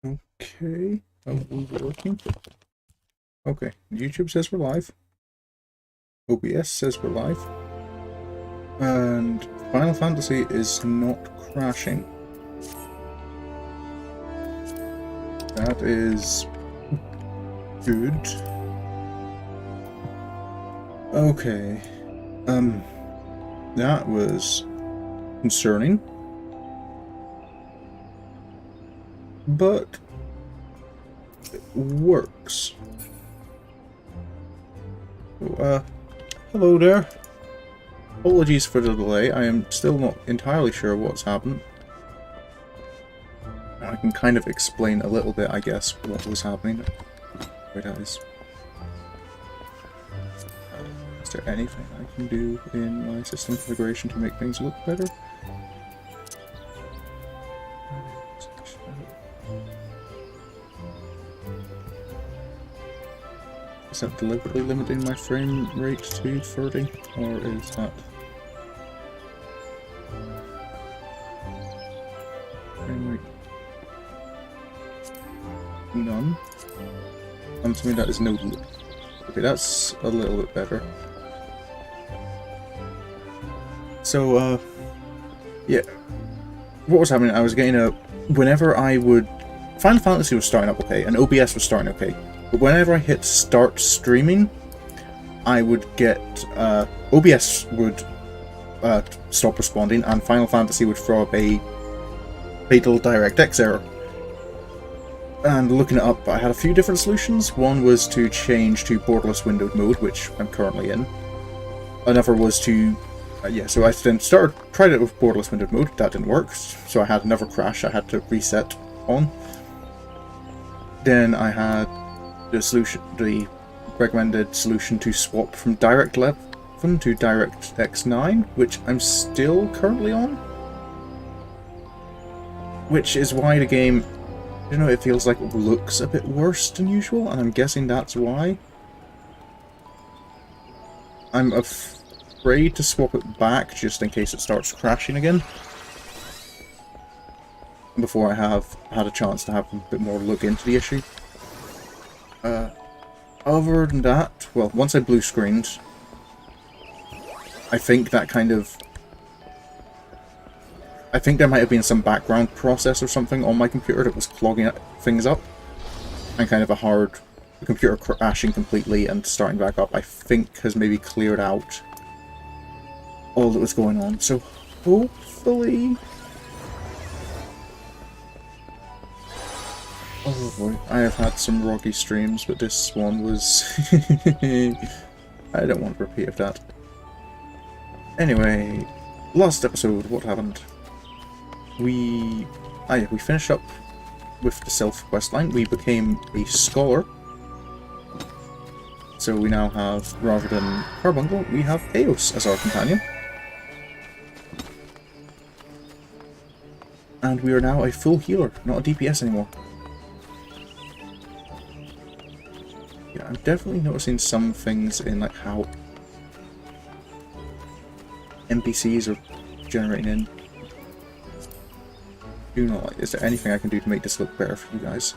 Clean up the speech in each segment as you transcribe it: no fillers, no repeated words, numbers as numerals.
Okay. Oh, we're working. Okay. YouTube says we're live. OBS says we're live. And Final Fantasy is not crashing. That is good. Okay. That was concerning. But it works. Hello there. Apologies for the delay. I am still not entirely sure what's happened. I can kind of explain a little bit, I guess, what was happening. Wait, is there anything I can do in my system configuration to make things look better? Is that deliberately limiting my frame rate to 30, or is that frame rate none? I'm assuming that is no. Okay, that's a little bit better. So, yeah, what was happening? I was getting a whenever I would Final Fantasy was starting up okay, and OBS was starting okay. But whenever I hit start streaming, I would get, OBS would stop responding, and Final Fantasy would throw up a fatal DirectX error. And looking it up, I had a few different solutions. One was to change to borderless windowed mode, which I'm currently in. Another was to, so I then tried it with borderless windowed mode. That didn't work, so I had another crash I had to reset on. Then I had the recommended solution to swap from Direct 11 to DirectX 9, which I'm still currently on. Which is why the game, it feels like it looks a bit worse than usual, and I'm guessing that's why. I'm afraid to swap it back just in case it starts crashing again, before I have had a chance to have a bit more look into the issue. Other than that, well, once I blue screened, I think that kind of... I think there might have been some background process or something on my computer that was clogging things up. And kind of the computer crashing completely and starting back up, I think has maybe cleared out all that was going on. So, hopefully... Oh boy, I have had some rocky streams, but this one was... I don't want to repeat of that. Anyway, last episode, what happened? We finished up with the Sylph questline. We became a scholar. So we now have, rather than Carbuncle, we have Eos as our companion. And we are now a full healer, not a DPS anymore. I'm definitely noticing some things in like how NPCs are generating in. Do not like. Is there anything I can do to make this look better for you guys?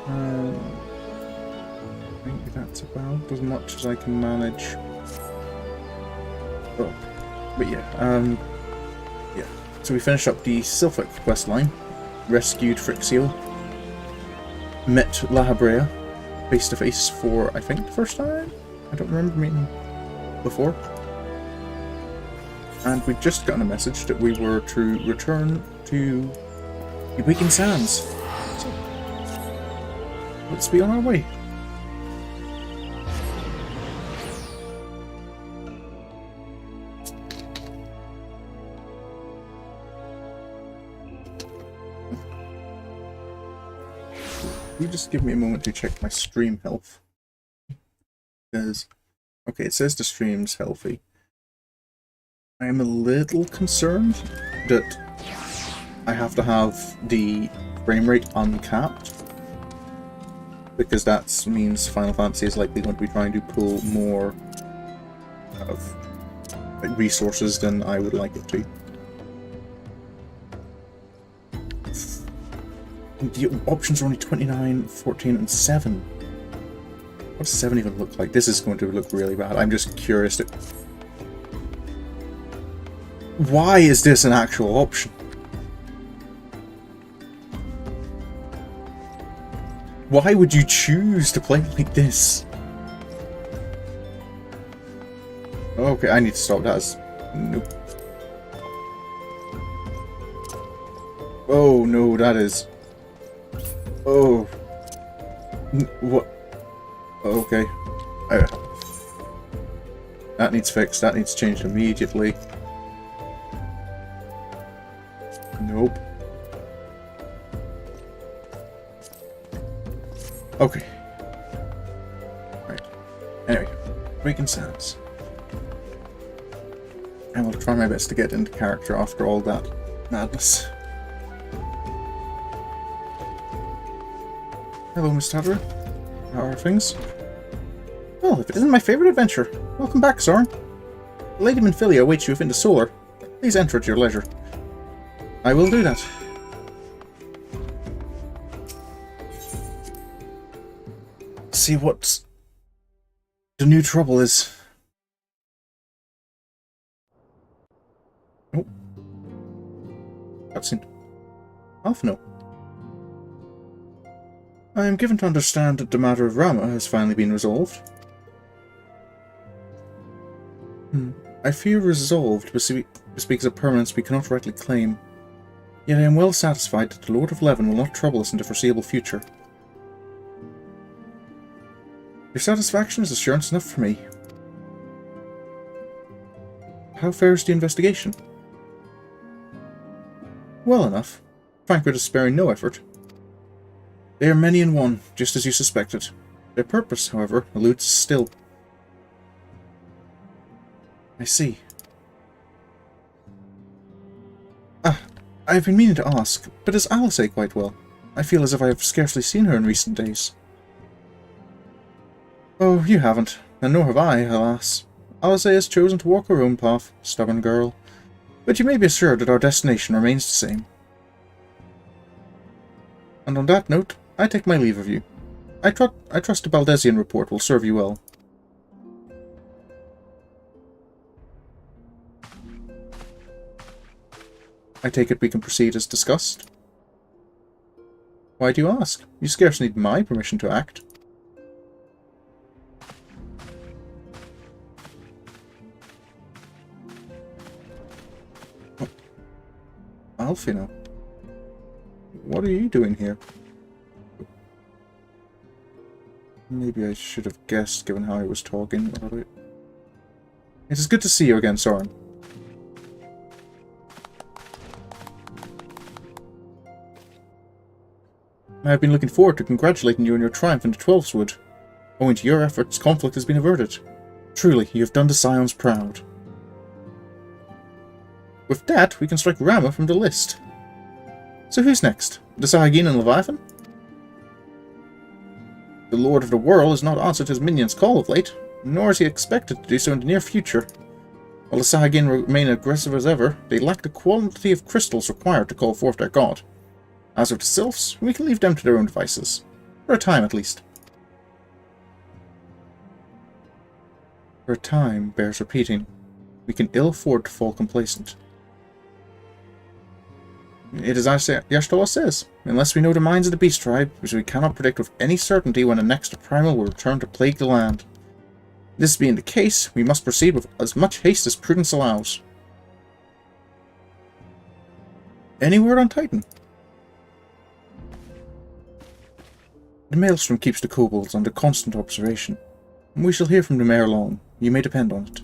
I think that's about as much as I can manage. Oh, but yeah, so we finished up the Sylphic questline, rescued Frixio, met Lahabrea face to face for, I think, the first time? I don't remember meeting before. And we'd just gotten a message that we were to return to the Waking Sands. So, let's be on our way. You just give me a moment to check my stream health. Because, okay, it says the stream's healthy. I am a little concerned that I have to have the frame rate uncapped. because that means Final Fantasy is likely going to be trying to pull more of resources than I would like it to. The options are only 29, 14, and 7. What does 7 even look like? This is going to look really bad. I'm just curious to... Why is this an actual option? Why would you choose to play like this? Okay, I need to stop that. Nope. Oh no, that is... Oh. What? Okay. That needs fixed. That needs changed immediately. Nope. Okay. Right. Anyway, breaking sounds. I will try my best to get into character after all that madness. Hello, Miss Tadra. How are things? Well, if it isn't my favorite adventure. Welcome back, Sorin. Lady Minfilia awaits you within the Solar. Please enter at your leisure. I will do that. See what the new trouble is. Oh. Cutscene. Alphino. I am given to understand that the matter of Rama has finally been resolved. I fear resolved bespeaks a permanence we cannot rightly claim. Yet I am well satisfied that the Lord of Leven will not trouble us in the foreseeable future. Your satisfaction is assurance enough for me. How fares the investigation? Well enough. Frankfurt is sparing no effort. They are many in one, just as you suspected. Their purpose, however, eludes us still. I see. I have been meaning to ask, but is Alice quite well? I feel as if I have scarcely seen her in recent days. Oh, you haven't, and nor have I, alas. Alice has chosen to walk her own path, stubborn girl. But you may be assured that our destination remains the same. And on that note, I take my leave of you. I trust the Baldesian report will serve you well. I take it we can proceed as discussed. Why do you ask? You scarce need my permission to act. Oh. Alphino. What are you doing here? Maybe I should have guessed, given how I was talking about it. It is good to see you again, Sorin. I have been looking forward to congratulating you on your triumph in the Twelfswood. Owing to your efforts, conflict has been averted. Truly, you have done the Scions proud. With that, we can strike Rama from the list. So who's next? The Sahagin and Leviathan? The Lord of the Whirl has not answered his minions' call of late, nor is he expected to do so in the near future. While the Sahagin remain aggressive as ever, they lack the quantity of crystals required to call forth their god. As of the Sylphs, we can leave them to their own devices. For a time, at least. For a time bears repeating. We can ill afford to fall complacent. It is as Y'shtola says, unless we know the minds of the Beast Tribe, which we cannot predict with any certainty when the next Primal will return to plague the land. This being the case, we must proceed with as much haste as prudence allows. Any word on Titan? The Maelstrom keeps the kobolds under constant observation, and we shall hear from them ere long, you may depend on it.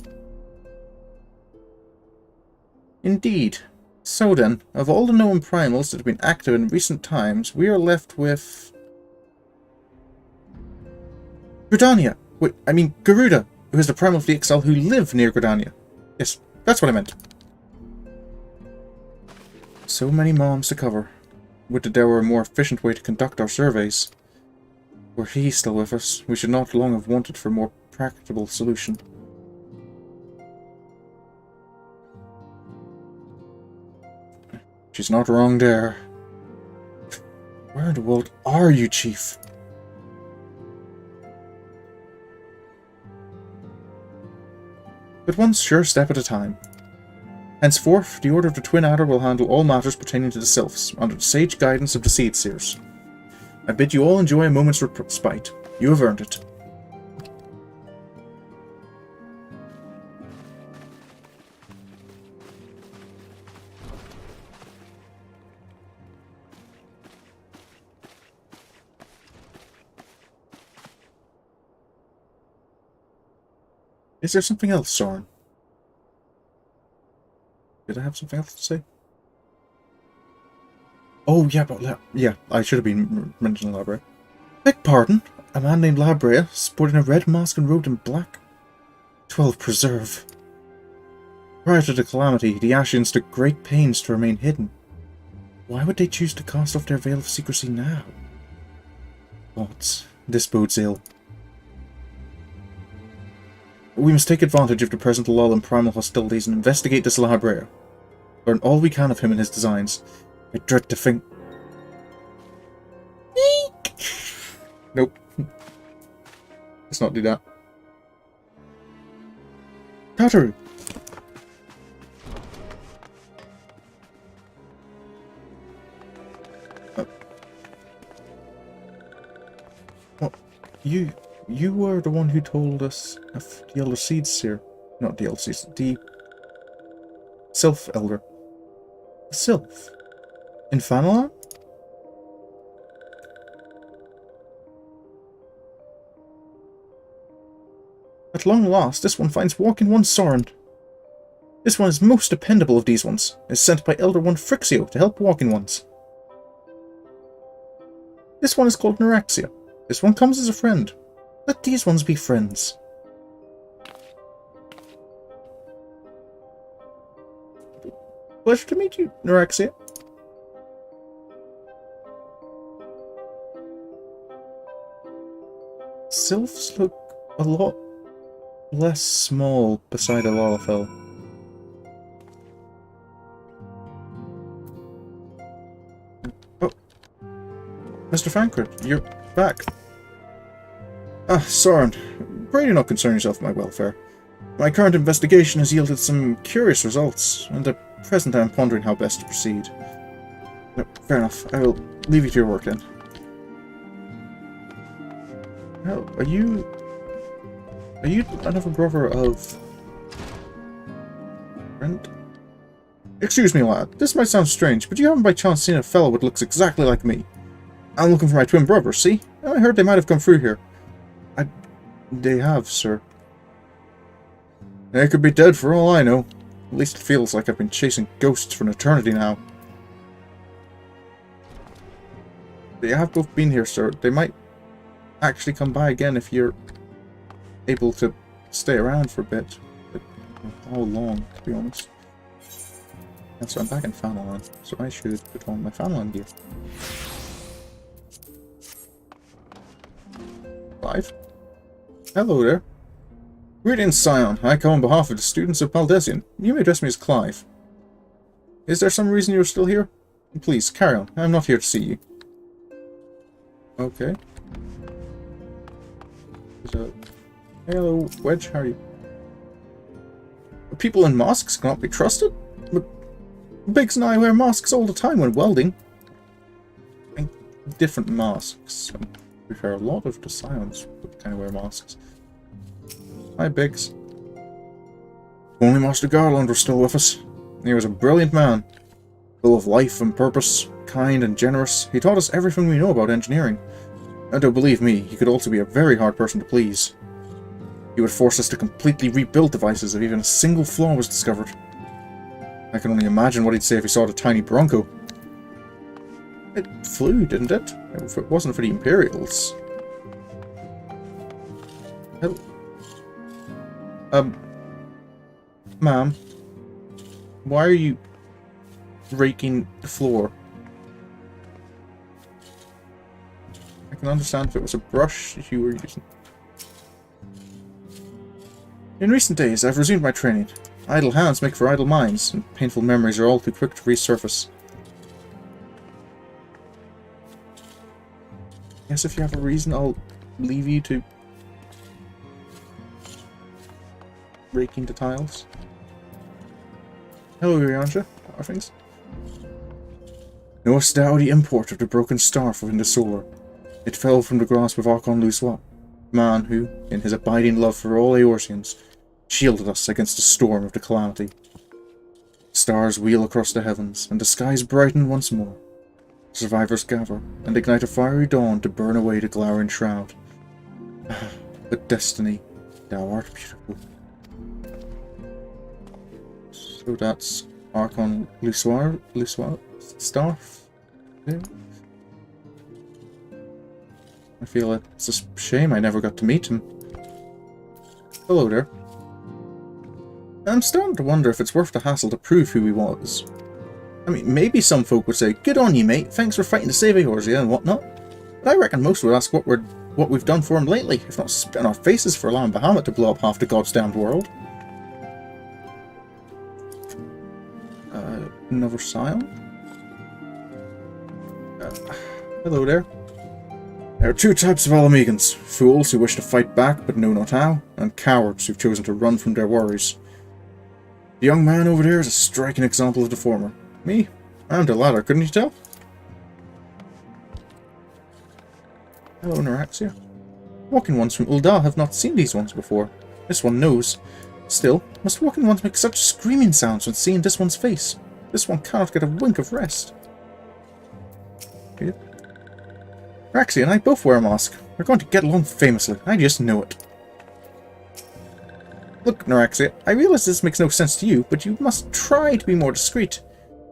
Indeed. So then, of all the known primals that have been active in recent times, we are left with... Gridania! Wait, I mean Garuda, who is the primal of the XL who live near Gridania. Yes, that's what I meant. So many moms to cover. Would that there were a more efficient way to conduct our surveys. Were he still with us, we should not long have wanted for a more practicable solution. She's not wrong there. Where in the world are you, Chief? But one sure step at a time. Henceforth, the Order of the Twin Adder will handle all matters pertaining to the Sylphs, under the sage guidance of the Seed Seers. I bid you all enjoy a moment's respite. You have earned it. Is there something else, Sorin? Did I have something else to say? Oh, yeah, but yeah, I should have been mentioning Labrea. Beg pardon? A man named Labrea, sporting a red mask and robed in black? 12 preserve. Prior to the calamity, the Ascians took great pains to remain hidden. Why would they choose to cast off their veil of secrecy now? Gods, this bodes ill. We must take advantage of the present lull in primal hostilities and investigate this Labrea. Learn all we can of him and his designs. I dread to think... Nope. Let's not do that. Tataru! What? You were the one who told us of the Elder Seed Seer. Not the Elder Seed, the Sylph Elder. The Sylph? In Fanalan? At long last, this one finds walking one Sorin. This one is most dependable of these ones. Is sent by Elder One Frixio to help walking ones. This one is called Neuraxia. This one comes as a friend. Let these ones be friends. Pleasure to meet you, Neuraxia. Sylphs look a lot less small beside a Lalafell. Oh, Mr. Fancred, you're back. Ah, Sorin, pray do not concern yourself with my welfare. My current investigation has yielded some curious results, and at present I am pondering how best to proceed. No, fair enough, I will leave you to your work then. Well, are you another brother of... Brent? Excuse me, lad, this might sound strange, but you haven't by chance seen a fellow that looks exactly like me. I'm looking for my twin brothers, see? I heard they might have come through here. They have, sir. They could be dead for all I know. At least it feels like I've been chasing ghosts for an eternity now. They have both been here, sir. They might actually come by again if you're able to stay around for a bit. But how long, to be honest? And so I'm back in Fanalan, so I should put on my Fanalan gear. 5. Hello there. Greetings, Scion. I come on behalf of the students of Paldesian. You may address me as Clive. Is there some reason you're still here? Please, carry on. I'm not here to see you. Okay. Hello, Wedge. How are you? People in masks cannot be trusted? But Biggs and I wear masks all the time when welding. And different masks. To be fair, a lot of the Scions kind of wear masks. Hi, Biggs. Only Master Garland was still with us. He was a brilliant man, full of life and purpose, kind and generous. He taught us everything we know about engineering. And don't believe me, he could also be a very hard person to please. He would force us to completely rebuild devices if even a single flaw was discovered. I can only imagine what he'd say if he saw the tiny Bronco. It flew, didn't it? If it wasn't for the Imperials. Hello. Ma'am, why are you raking the floor? can understand if it was a brush you were using. In recent days, I've resumed my training. Idle hands make for idle minds, and painful memories are all too quick to resurface. Guess if you have a reason, I'll leave you to raking the tiles. Hello, Yanja. How are things? Knowest thou the import of the broken staff within the solar? It fell from the grasp of Archon Luswa, man who, in his abiding love for all Eorzeans, shielded us against the storm of the calamity. Stars wheel across the heavens, and the skies brighten once more. Survivors gather, and ignite a fiery dawn to burn away the glowering shroud. But destiny, thou art beautiful. So that's Archon Luswa staff? Yeah. I feel it's a shame I never got to meet him. Hello there. I'm starting to wonder if it's worth the hassle to prove who he was. I mean, maybe some folk would say, "Good on you, mate, thanks for fighting to save Eorzea and whatnot." But I reckon most would ask what we've done for him lately, if not spit on our faces for allowing Bahamut to blow up half the god's damned world. Another Scion? Hello there. There are two types of Ala Mhigans: fools who wish to fight back but know not how, and cowards who've chosen to run from their worries. The young man over there is a striking example of the former. Me? I'm the latter, couldn't you tell? Hello, Noraxia. Walking ones from Ul'dah have not seen these ones before. This one knows. Still, must walking ones make such screaming sounds when seeing this one's face? This one cannot get a wink of rest. Raxi and I both wear a mask. We're going to get along famously. I just know it. Look, Noraxia, I realize this makes no sense to you, but you must try to be more discreet.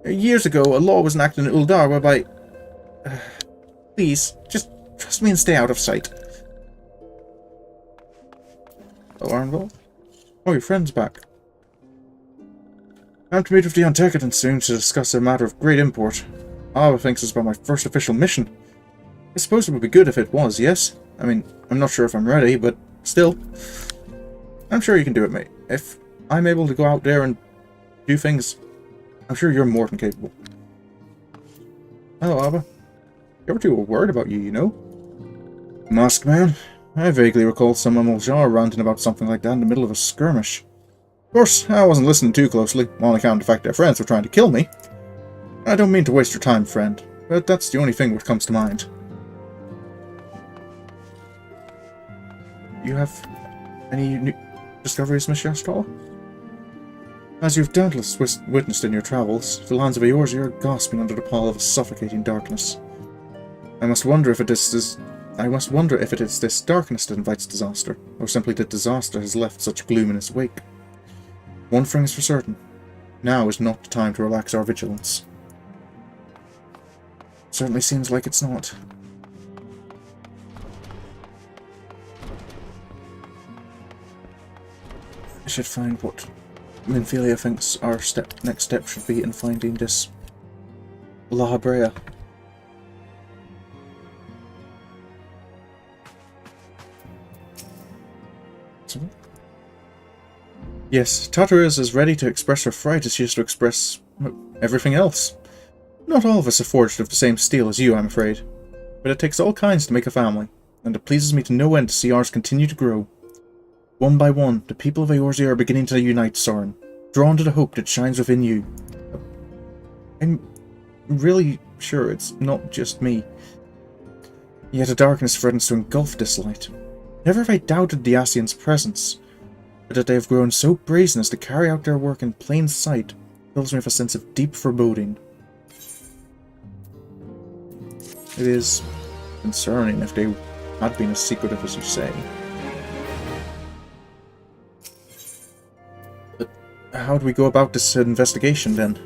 Years ago, a law was enacted in Ul'dah whereby... please, just trust me and stay out of sight. Oh, Arnvald? Oh, your friend's back. I'm to meet with the Antekadans soon to discuss a matter of great import. Ava thinks it's about my first official mission. I suppose it would be good if it was, yes? I mean, I'm not sure if I'm ready, but still. I'm sure you can do it, mate. If I'm able to go out there and do things, I'm sure you're more than capable. Hello, Ava. You ever do a word about you, you know? Mask man? I vaguely recall some Muljar ranting about something like that in the middle of a skirmish. Of course, I wasn't listening too closely, on account of the fact their friends were trying to kill me. I don't mean to waste your time, friend, but that's the only thing which comes to mind. You have any new discoveries, Miss Yashtala? As you've doubtless witnessed in your travels, the lands of Eorzea are gasping under the pall of a suffocating darkness. I must wonder if it is this darkness that invites disaster, or simply that disaster has left such gloom in its wake. One thing is for certain: now is not the time to relax our vigilance. Certainly seems like it's not. I should find what Minfilia thinks our next step should be in finding this Lahabrea. Yes, Tatra is as ready to express her fright as she is to express everything else. Not all of us are forged of the same steel as you, I'm afraid. But it takes all kinds to make a family, and it pleases me to no end to see ours continue to grow. One by one, the people of Eorzea are beginning to unite, Sorin, drawn to the hope that shines within you. I'm really sure it's not just me. Yet a darkness threatens to engulf this light. Never have I doubted the Ascians' presence, but that they have grown so brazen as to carry out their work in plain sight fills me with a sense of deep foreboding. It is concerning if they had been as secretive as you say. But how do we go about this investigation, then?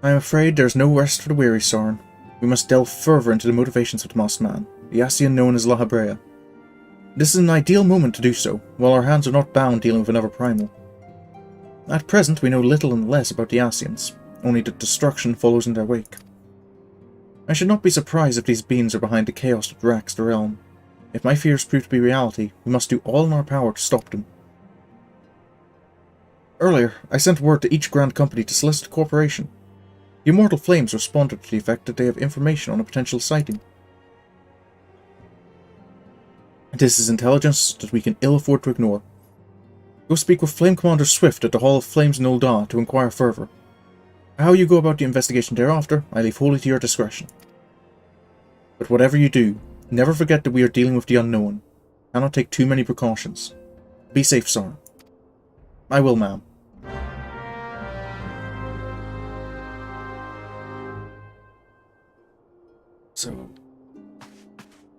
I am afraid there is no rest for the weary, Sorin. We must delve further into the motivations of the Masked Man, the Ascian known as Lahabrea. This is an ideal moment to do so, while our hands are not bound dealing with another primal. At present, we know little and less about the Ascians, only that destruction follows in their wake. I should not be surprised if these beings are behind the chaos that racks the realm. If my fears prove to be reality, we must do all in our power to stop them. Earlier, I sent word to each Grand Company to solicit cooperation. The Immortal Flames responded to the effect that they have information on a potential sighting. This is intelligence that we can ill afford to ignore. Go speak with Flame Commander Swift at the Hall of Flames in Ul'dah to inquire further. How you go about the investigation thereafter, I leave wholly to your discretion. But whatever you do, never forget that we are dealing with the unknown. Cannot take too many precautions. Be safe, Sorin. I will, ma'am. So,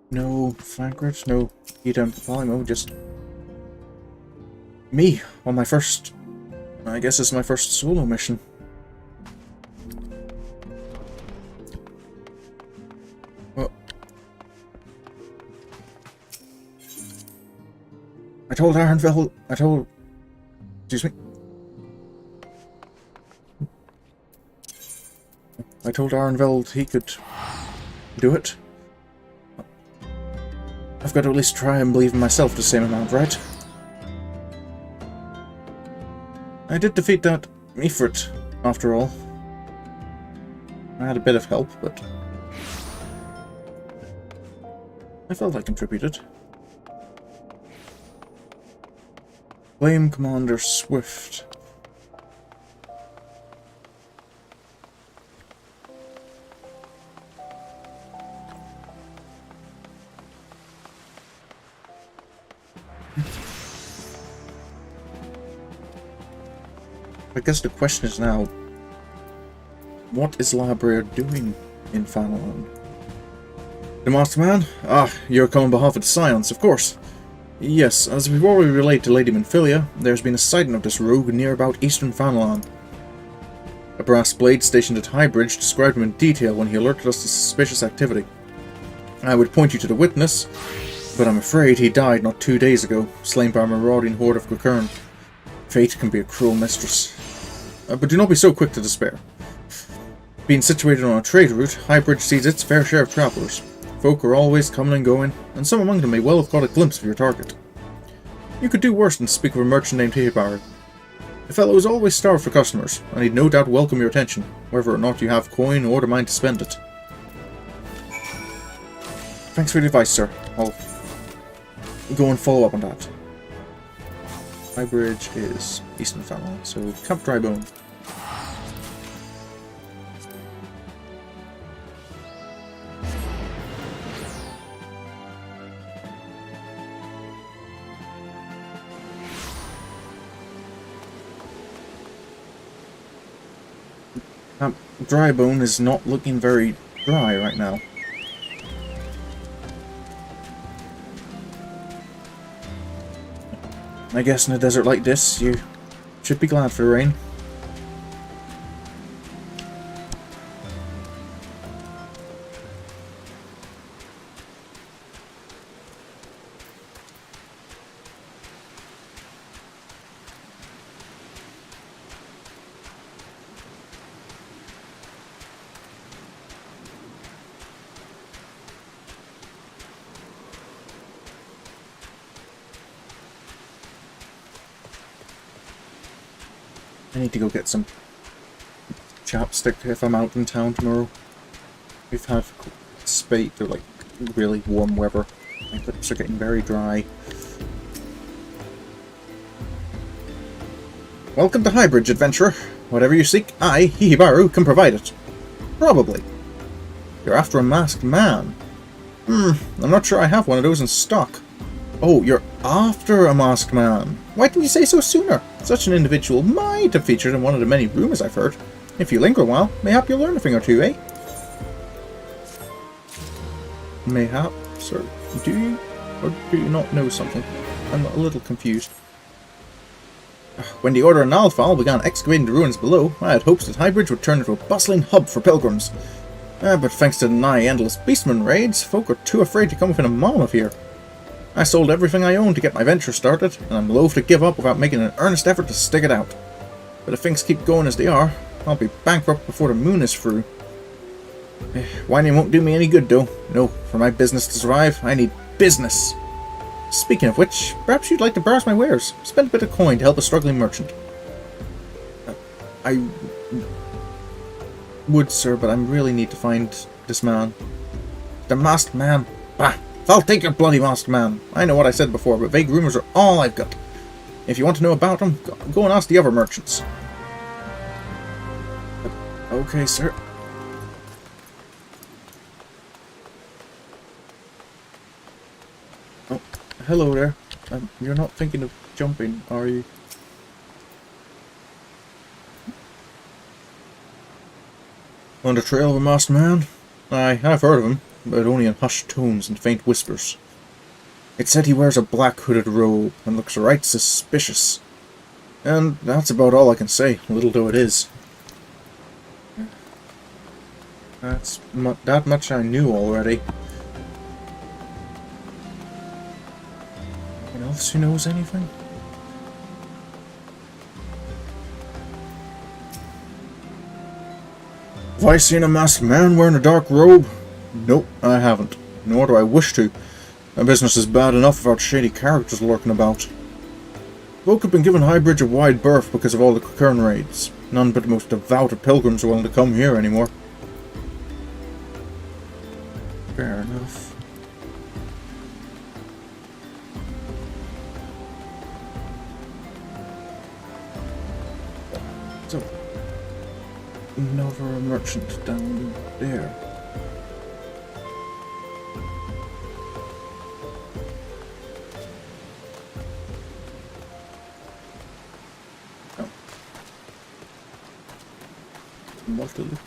no flankers, no key down to Polymo, just me on my first, I guess it's my first solo mission. Well, I told excuse me. I told Arenveld he could do it. I've got to at least try and believe in myself the same amount, right? I did defeat that Ifrit, after all. I had a bit of help, but I felt I contributed. Flame Commander Swift. I guess the question is now, what is Rhalgr doing in Fanalan? The Masked Man? Ah, you're calling on behalf of the Ascians, of course. Yes, as we've already relayed to Lady Minfilia, there's been a sighting of this rogue near about eastern Fanalan. A brass blade stationed at Highbridge described him in detail when he alerted us to suspicious activity. I would point you to the witness, but I'm afraid he died not 2 days ago, slain by a marauding horde of Gwcurn. Fate can be a cruel mistress. But do not be so quick to despair. Being situated on a trade route, Highbridge sees its fair share of travellers. Folk are always coming and going, and some among them may well have caught a glimpse of your target. You could do worse than speak of a merchant named Hihibaru. The fellow is always starved for customers, and he'd no doubt welcome your attention, whether or not you have coin or the mind to spend it. Thanks for the advice, sir. I'll go and follow up on that. Highbridge is Eastern Fanalan, so Camp Drybone. Camp Drybone is not looking very dry right now. I guess in a desert like this, you should be glad for the rain. I need to go get some chapstick if I'm out in town tomorrow. We've had spate, they're like really warm weather. My lips are getting very dry. Welcome to Highbridge, adventurer. Whatever you seek, I, Hihibaru, can provide it. Probably. You're after a masked man. I'm not sure I have one of those in stock. Oh, you're after a masked man. Why didn't you say so sooner? Such an individual might have featured in one of the many rumours I've heard. If you linger a while, mayhap you'll learn a thing or two, eh? Mayhap, sir. Do you? Or do you not know something? I'm a little confused. When the Order of Nalfal began excavating the ruins below, I had hopes that Highbridge would turn into a bustling hub for pilgrims. But thanks to the nigh-endless beastman raids, folk are too afraid to come within a mile of here. I sold everything I owned to get my venture started, and I'm loath to give up without making an earnest effort to stick it out. But if things keep going as they are, I'll be bankrupt before the moon is through. Whining won't do me any good, though. No, for my business to survive, I need business. Speaking of which, perhaps you'd like to browse my wares. Spend a bit of coin to help a struggling merchant. I would, sir, but I really need to find this man. The masked man? Bah! I'll take your bloody masked man. I know what I said before, but vague rumors are all I've got. If you want to know about him, go and ask the other merchants. Okay, sir. Oh, hello there. You're not thinking of jumping, are you? On the trail of a masked man? Aye, I've heard of him, but only in hushed tones and faint whispers. It said he wears a black hooded robe and looks right suspicious. And that's about all I can say, little though it is. That much I knew already. Anyone else who knows anything? Have I seen a masked man wearing a dark robe? Nope, I haven't. Nor do I wish to. My business is bad enough without shady characters lurking about. Folk have been given Highbridge a wide berth because of all the Kern raids. None but the most devout of pilgrims are willing to come here anymore. Fair enough. So, another merchant down there. Oh. Multi-local?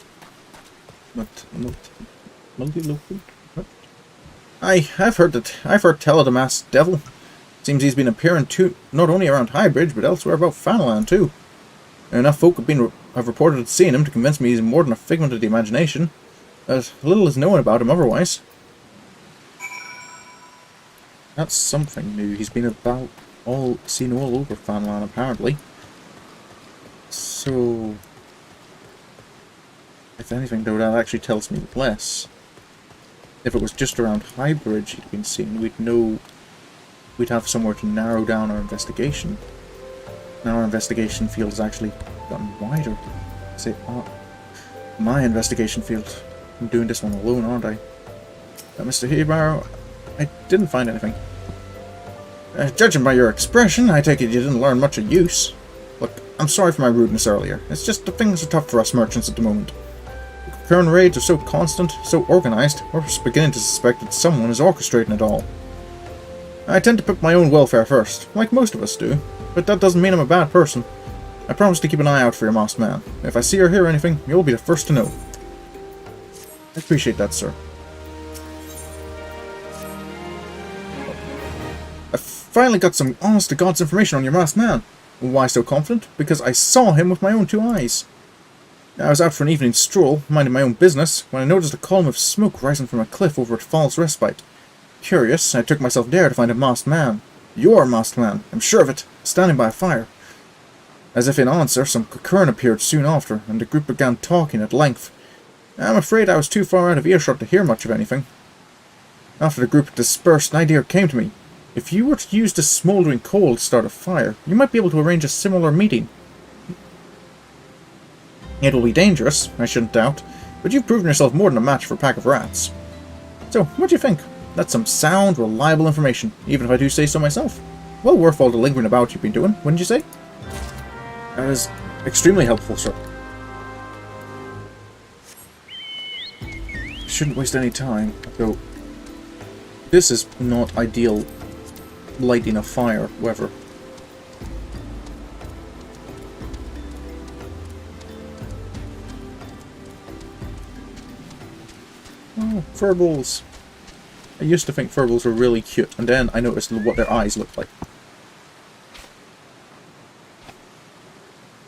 What? I've heard tell of the masked devil. Seems he's been appearing too, not only around Highbridge, but elsewhere about Fanaland too. Enough folk have reported seeing him to convince me he's more than a figment of the imagination. As little is known about him otherwise. That's something new. He's been seen all over Fanaland apparently. So, if anything, though, that actually tells me less. If it was just around Highbridge he'd been seen, we'd have somewhere to narrow down our investigation. Now our investigation field has actually gotten wider. Say, my investigation field. I'm doing this one alone, aren't I? Mr. Hebauer, I didn't find anything. Judging by your expression, I take it you didn't learn much of use. Look, I'm sorry for my rudeness earlier. It's just that things are tough for us merchants at the moment. The current raids are so constant, so organized, we're beginning to suspect that someone is orchestrating it all. I tend to put my own welfare first, like most of us do, but that doesn't mean I'm a bad person. I promise to keep an eye out for your masked man. If I see or hear anything, you'll be the first to know. I appreciate that, sir. I finally got some honest-to-God's information on your masked man. Why so confident? Because I saw him with my own two eyes. I was out for an evening stroll, minding my own business, when I noticed a column of smoke rising from a cliff over at Falls Respite. Curious, I took myself there to find a masked man. Your masked man, I'm sure of it, standing by a fire. As if in answer, some Kern appeared soon after, and the group began talking at length. I'm afraid I was too far out of earshot to hear much of anything. After the group had dispersed, an idea came to me. If you were to use this smouldering coal to start a fire, you might be able to arrange a similar meeting. It'll be dangerous, I shouldn't doubt, but you've proven yourself more than a match for a pack of rats. So, what do you think? That's some sound, reliable information, even if I do say so myself. Well worth all the lingering about you've been doing, wouldn't you say? That is extremely helpful, sir. Shouldn't waste any time, though. This is not ideal lighting a fire, however. Oh, furballs. I used to think furballs were really cute, and then I noticed what their eyes looked like.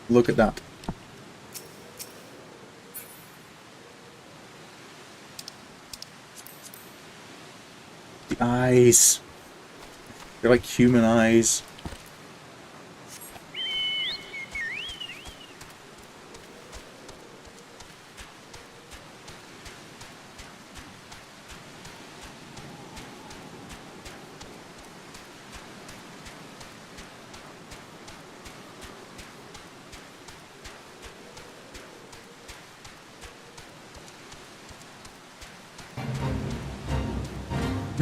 Look at that. The eyes. They're like human eyes.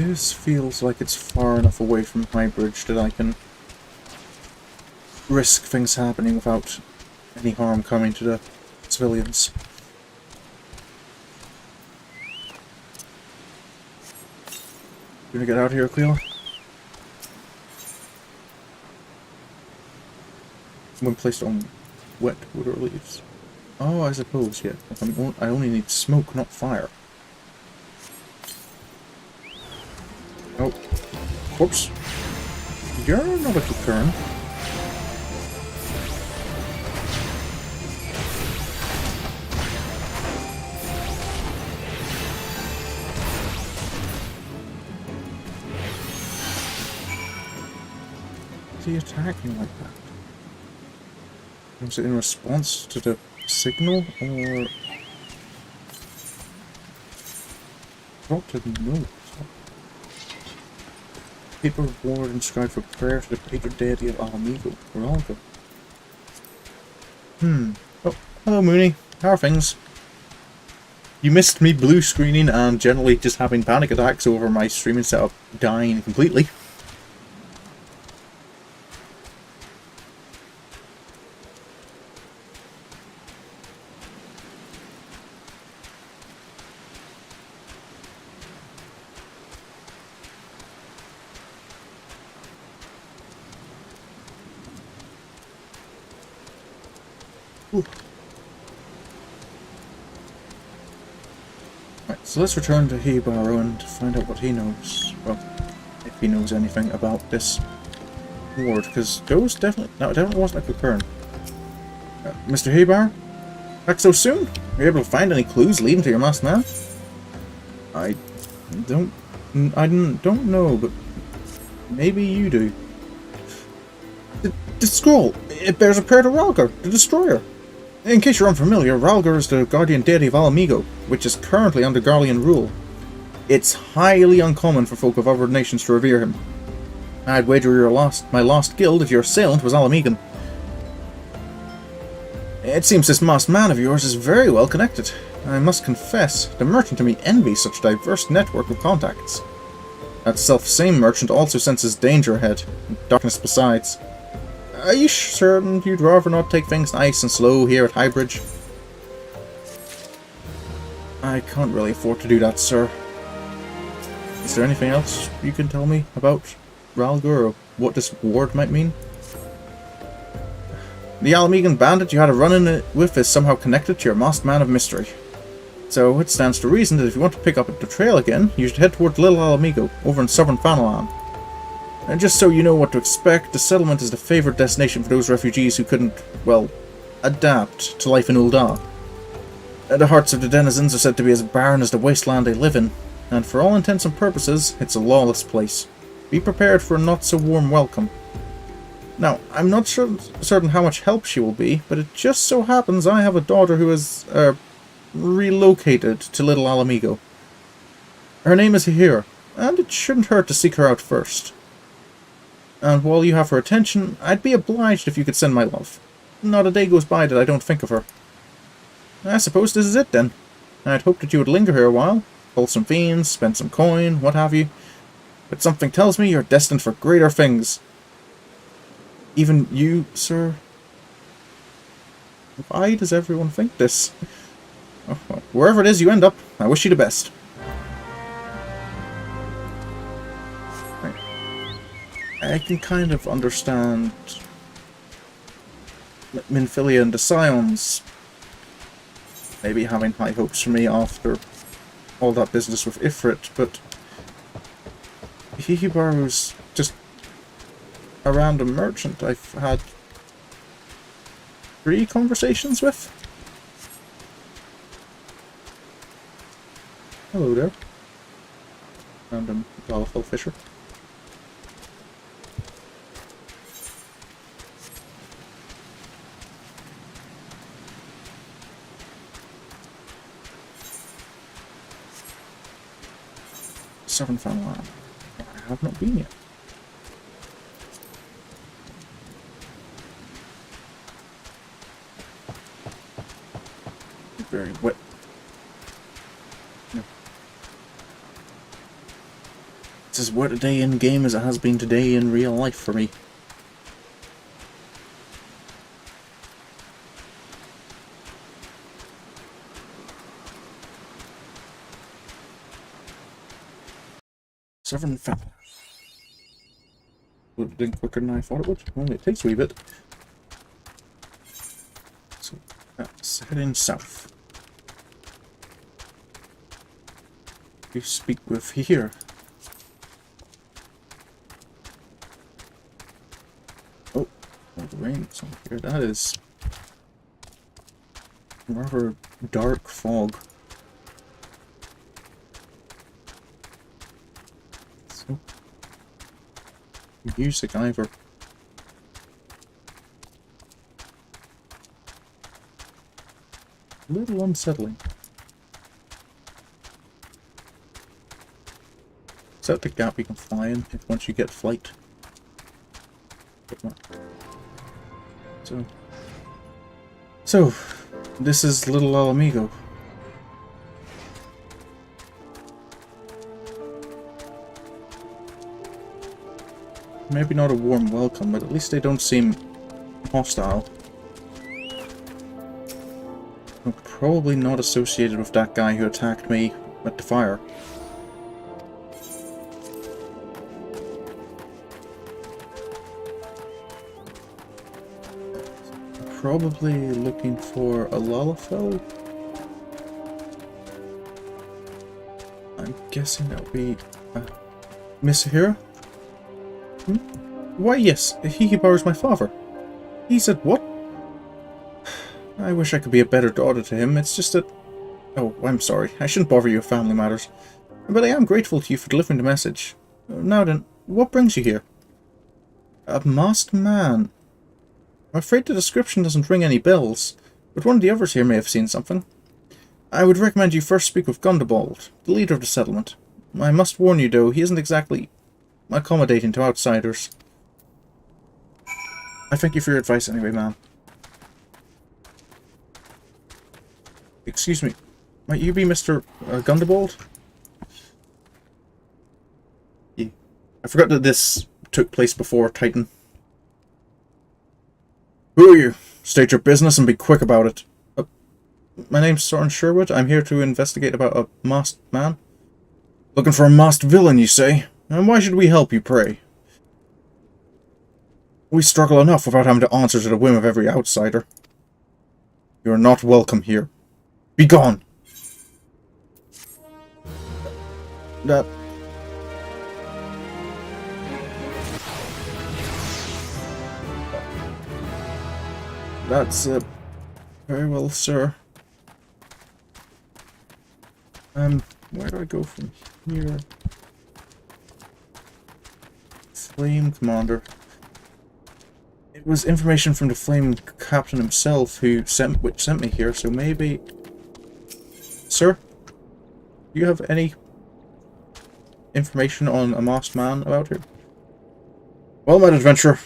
This feels like it's far enough away from Highbridge that I can risk things happening without any harm coming to the civilians. You gonna get out of here, Cleo? When placed on wet wood or leaves. Oh, I suppose, yeah. I only need smoke, not fire. Oh. Whoops. You're not a cocoon. Is he attacking like that? Was it in response to the signal, or... What to know? Paper reward inscribed for prayer to the patron deity of Ala Mhigo, Rhalgr. Oh, hello Mooney. How are things? You missed me blue screening and generally just having panic attacks over my streaming setup dying completely. Right, so let's return to Hebaro and find out what he knows. Well, if he knows anything about this ward, because those definitely... No, it definitely wasn't a Cookern. Mr. Hebaro? Back so soon? Were you able to find any clues leading to your masked man? I don't know, but maybe you do. The scroll! It bears a prayer to Rhalgr, the Destroyer! In case you're unfamiliar, Rhalgr is the guardian deity of Ala Mhigo, which is currently under Garlean rule. It's highly uncommon for folk of other nations to revere him. I'd wager my lost guild if your assailant was Ala Mhigan. It seems this masked man of yours is very well connected. I must confess, the merchant in me envies such a diverse network of contacts. That self-same merchant also senses danger ahead, and darkness besides. Are you certain you'd rather not take things nice and slow here at Highbridge? I can't really afford to do that, sir. Is there anything else you can tell me about Rhalgr, or what this ward might mean? The Ala Mhigan bandit you had a run-in with is somehow connected to your masked man of mystery. So it stands to reason that if you want to pick up the trail again, you should head towards Little Ala Mhigo, over in southern Fanalan. And just so you know what to expect, the settlement is the favoured destination for those refugees who couldn't, well, adapt to life in Ul'dah. The hearts of the denizens are said to be as barren as the wasteland they live in, and for all intents and purposes, it's a lawless place. Be prepared for a not-so-warm welcome. Now, I'm not certain how much help she will be, but it just so happens I have a daughter who has, relocated to Little Ala Mhigo. Her name is Hihira, and it shouldn't hurt to seek her out first. And while you have her attention, I'd be obliged if you could send my love. Not a day goes by that I don't think of her. I suppose this is it then. I'd hoped that you would linger here a while, pull some fiends, spend some coin, what have you. But something tells me you're destined for greater things. Even you, sir? Why does everyone think this? Oh, well, wherever it is you end up, I wish you the best. I can kind of understand Minfilia and the Ascians maybe having high hopes for me after all that business with Ifrit, but Hihibaru's just a random merchant I've had 3 conversations with. Hello there. Random volatile fisher. Southern Fanalan. I have not been yet. Very wet. No. It's as wet a day in game as it has been today in real life for me. Sorin fat. Would have been quicker than I thought it would. Only it takes a wee bit. So let's head in south. You speak with here. Oh, the rain's on here. That is rather dark fog. So, music either. A little unsettling. Is that the gap you can fly in if once you get flight? So this is Little Ala Mhigo. Maybe not a warm welcome, but at least they don't seem hostile. I'm probably not associated with that guy who attacked me at the fire. Probably looking for a Lalafell. I'm guessing that would be Miss Hira? Hmm? Why, yes, he who borrows my father. He said what? I wish I could be a better daughter to him. It's just that... Oh, I'm sorry. I shouldn't bother you with family matters. But I am grateful to you for delivering the message. Now then, what brings you here? A masked man. I'm afraid the description doesn't ring any bells, but one of the others here may have seen something. I would recommend you first speak with Gundobald, the leader of the settlement. I must warn you, though, he isn't exactly accommodating to outsiders. I thank you for your advice anyway, ma'am. Excuse me, might you be Mr. Gundobald? Yeah. I forgot that this took place before Titan. Who are you? State your business and be quick about it. My name's Sorin Sherwood. I'm here to investigate about a masked man. Looking for a masked villain, you say? And why should we help you, pray? We struggle enough without having to answer to the whim of every outsider. You are not welcome here. Be gone! That's very well, sir. Where do I go from here? Flame Commander. It was information from the Flame Captain himself who sent me here, so maybe... Sir? Do you have any information on a masked man about here? Well met, adventurer.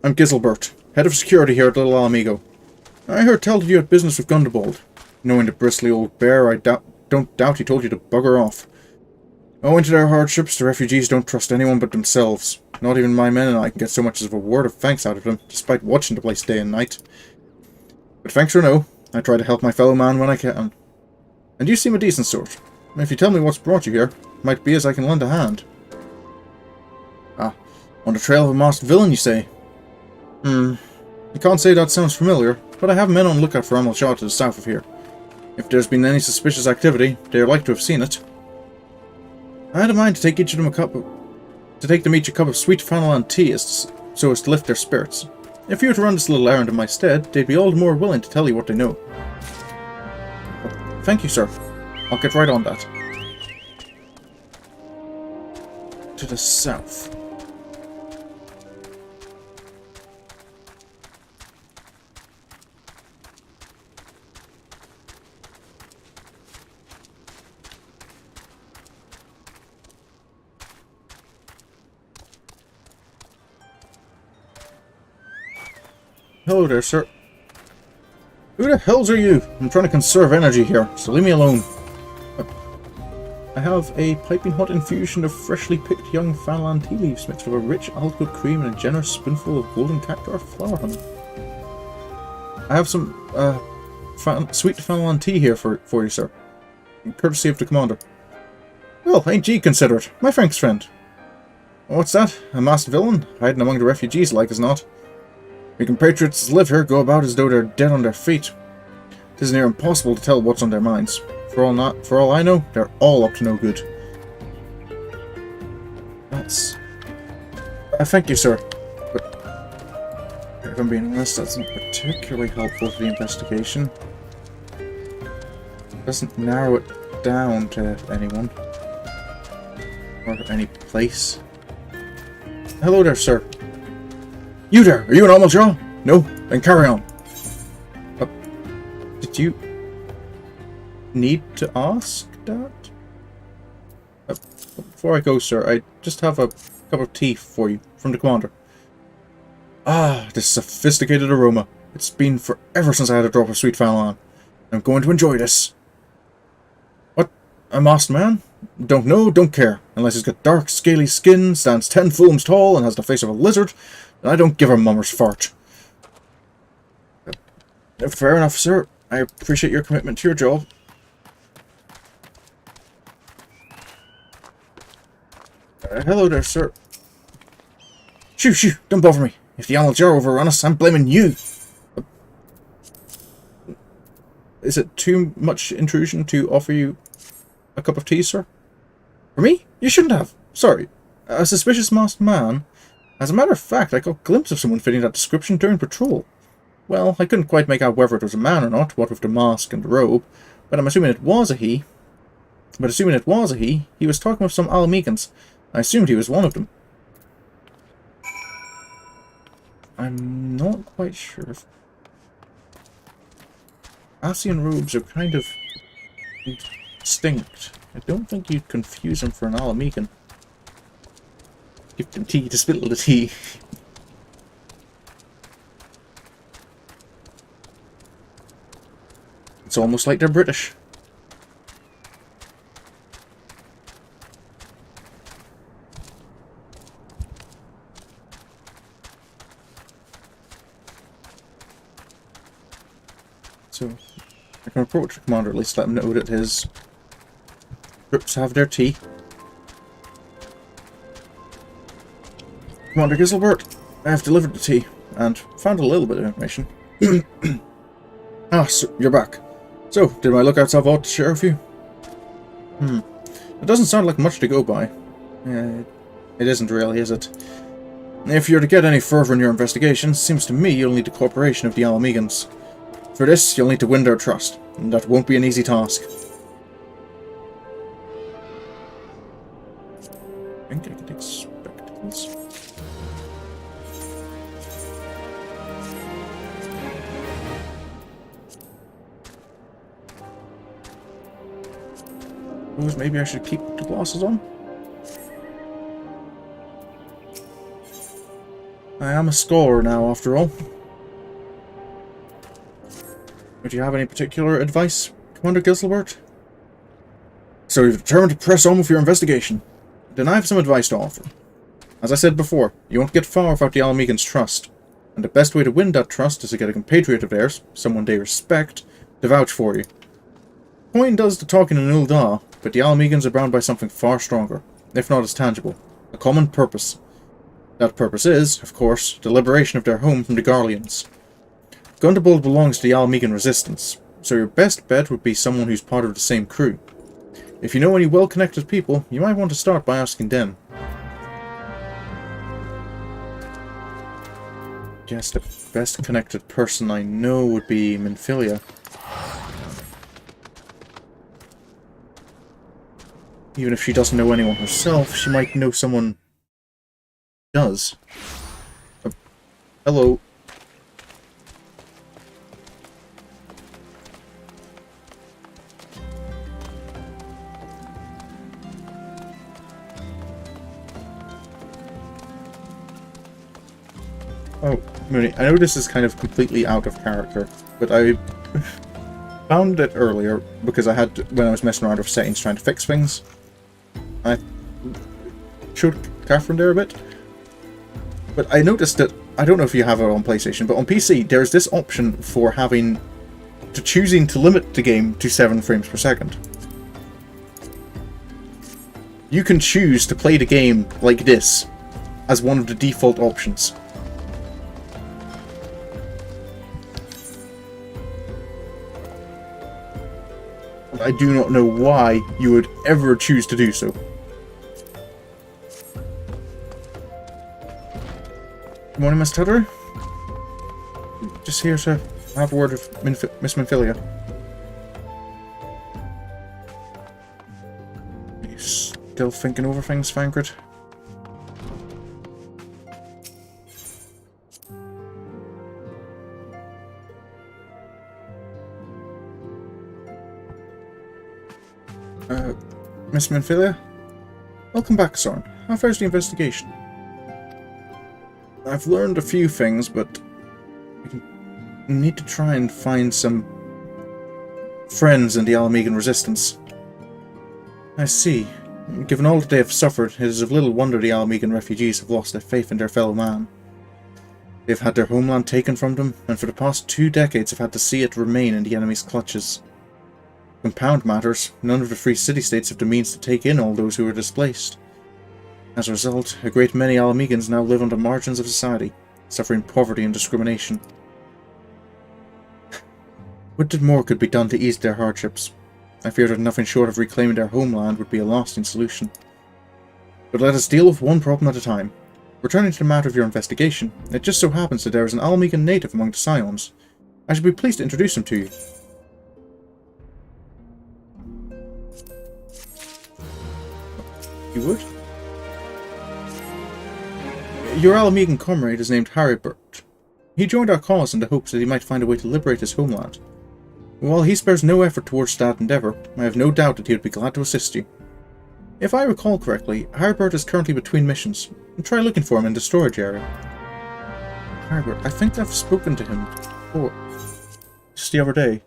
I'm Giselbert, head of security here at Little Ala Mhigo. I heard tell that you had business with Gundobald. Knowing the bristly old bear, I don't doubt he told you to bugger off. Owing to their hardships, the refugees don't trust anyone but themselves. Not even my men and I can get so much as a word of thanks out of them, despite watching the place day and night. But thanks or no, I try to help my fellow man when I can. And you seem a decent sort. If you tell me what's brought you here, it might be as I can lend a hand. Ah, on the trail of a masked villain, you say? I can't say that sounds familiar, but I have men on lookout for Amal Shah to the south of here. If there's been any suspicious activity, they are like to have seen it. I had a mind to take each of them each a cup of sweet fennel and tea so as to lift their spirits. If you were to run this little errand in my stead, they'd be all the more willing to tell you what they know. Thank you, sir. I'll get right on that. To the south. Hello there, sir. Who the hells are you? I'm trying to conserve energy here, so leave me alone. I have a piping hot infusion of freshly picked young Fanlan tea leaves mixed with a rich alcohol cream and a generous spoonful of golden cactuar flower honey. I have some sweet Fanlan tea here for you, sir. Courtesy of the commander. Well, ain't ye considerate, my Frank's friend. What's that? A masked villain? Hiding among the refugees like as not. We compatriots that live here go about as though they're dead on their feet. It is near impossible to tell what's on their minds. For all I know, they're all up to no good. That's... thank you, sir. But, if I'm being honest, that's not particularly helpful to the investigation. It doesn't narrow it down to anyone. Or any place. Hello there, sir. You there! Are you an Almajaw? No? Then carry on. Did you need to ask that? Before I go, sir, I just have a cup of tea for you from the commander. Ah, this sophisticated aroma. It's been forever since I had a drop of sweet Fanlan. I'm going to enjoy this. What? A masked man? Don't know, don't care. Unless he's got dark, scaly skin, stands 10 fulms tall, and has the face of a lizard, then I don't give a mummer's fart. Fair enough, sir. I appreciate your commitment to your job. Hello there, sir. Shoo, shoo, don't bother me. If the Almajaw overrun us, I'm blaming you. Is it too much intrusion to offer you a cup of tea, sir? For me? You shouldn't have. Sorry. A suspicious masked man? As a matter of fact, I got a glimpse of someone fitting that description during patrol. Well, I couldn't quite make out whether it was a man or not, what with the mask and the robe, but I'm assuming it was a he. But assuming it was a he was talking with some Ala Mhigans. I assumed he was one of them. I'm not quite sure if... Ascian robes are kind of distinct. I don't think you'd confuse him for an Ala Mhigan. Give them tea to spill the tea. It's almost like they're British. So, I can approach the commander, at least let him know that his troops have their tea. Commander Giselbert, I have delivered the tea, and found a little bit of information. Ah, so you're back. So, did my lookouts have aught to share with you? It doesn't sound like much to go by. It isn't really, is it? If you're to get any further in your investigation, seems to me you'll need the cooperation of the Ala Mhigans. For this, you'll need to win their trust, and that won't be an easy task. I think I can take spectacles. Suppose maybe I should keep the glasses on. I am a scholar now, after all. Would you have any particular advice, Commander Giselbert? So you've determined to press on with your investigation. Then I have some advice to offer. As I said before, you won't get far without the Ala Mhigan's trust. And the best way to win that trust is to get a compatriot of theirs, someone they respect, to vouch for you. Coin does the talking in Ul'dah, but the Ala Mhigans are bound by something far stronger, if not as tangible. A common purpose. That purpose is, of course, the liberation of their home from the Garleans. Gundabald belongs to the Ala Mhigan resistance, so your best bet would be someone who's part of the same crew. If you know any well-connected people, you might want to start by asking them. Guess the best connected person I know would be Minfilia. Even if she doesn't know anyone herself, she might know someone who does. Hello. Oh, Mooney, I know this is kind of completely out of character, but I found it earlier because I had, when I was messing around with settings trying to fix things, I showed Catherine there a bit. But I noticed that, I don't know if you have it on PlayStation, but on PC there's this option for choosing to limit the game to 7 frames per second. You can choose to play the game like this as one of the default options. And I do not know why you would ever choose to do so. Good morning, Miss Tudor. Just here to have a word with Miss Minfilia. You still thinking over things, Fangrid? Miss Minfilia? Welcome back, Sorin. How far's the investigation? I've learned a few things, but we need to try and find some friends in the Ala Mhigan resistance. I see. Given all that they have suffered, it is of little wonder the Ala Mhigan refugees have lost their faith in their fellow man. They've had their homeland taken from them, and for the past 2 decades have had to see it remain in the enemy's clutches. To compound matters, none of the free city-states have the means to take in all those who were displaced. As a result, a great many Ala Mhigans now live on the margins of society, suffering poverty and discrimination. Would that more could be done to ease their hardships. I fear that nothing short of reclaiming their homeland would be a lasting solution. But let us deal with one problem at a time. Returning to the matter of your investigation, it just so happens that there is an Ala Mhigan native among the Ascians. I should be pleased to introduce him to you. You would? Your Ala Mhigan comrade is named Rhalgr. He joined our cause in the hopes that he might find a way to liberate his homeland. While he spares no effort towards that endeavour, I have no doubt that he would be glad to assist you. If I recall correctly, Rhalgr is currently between missions. Try looking for him in the storage area. Rhalgr, I think I've spoken to him before. Just the other day.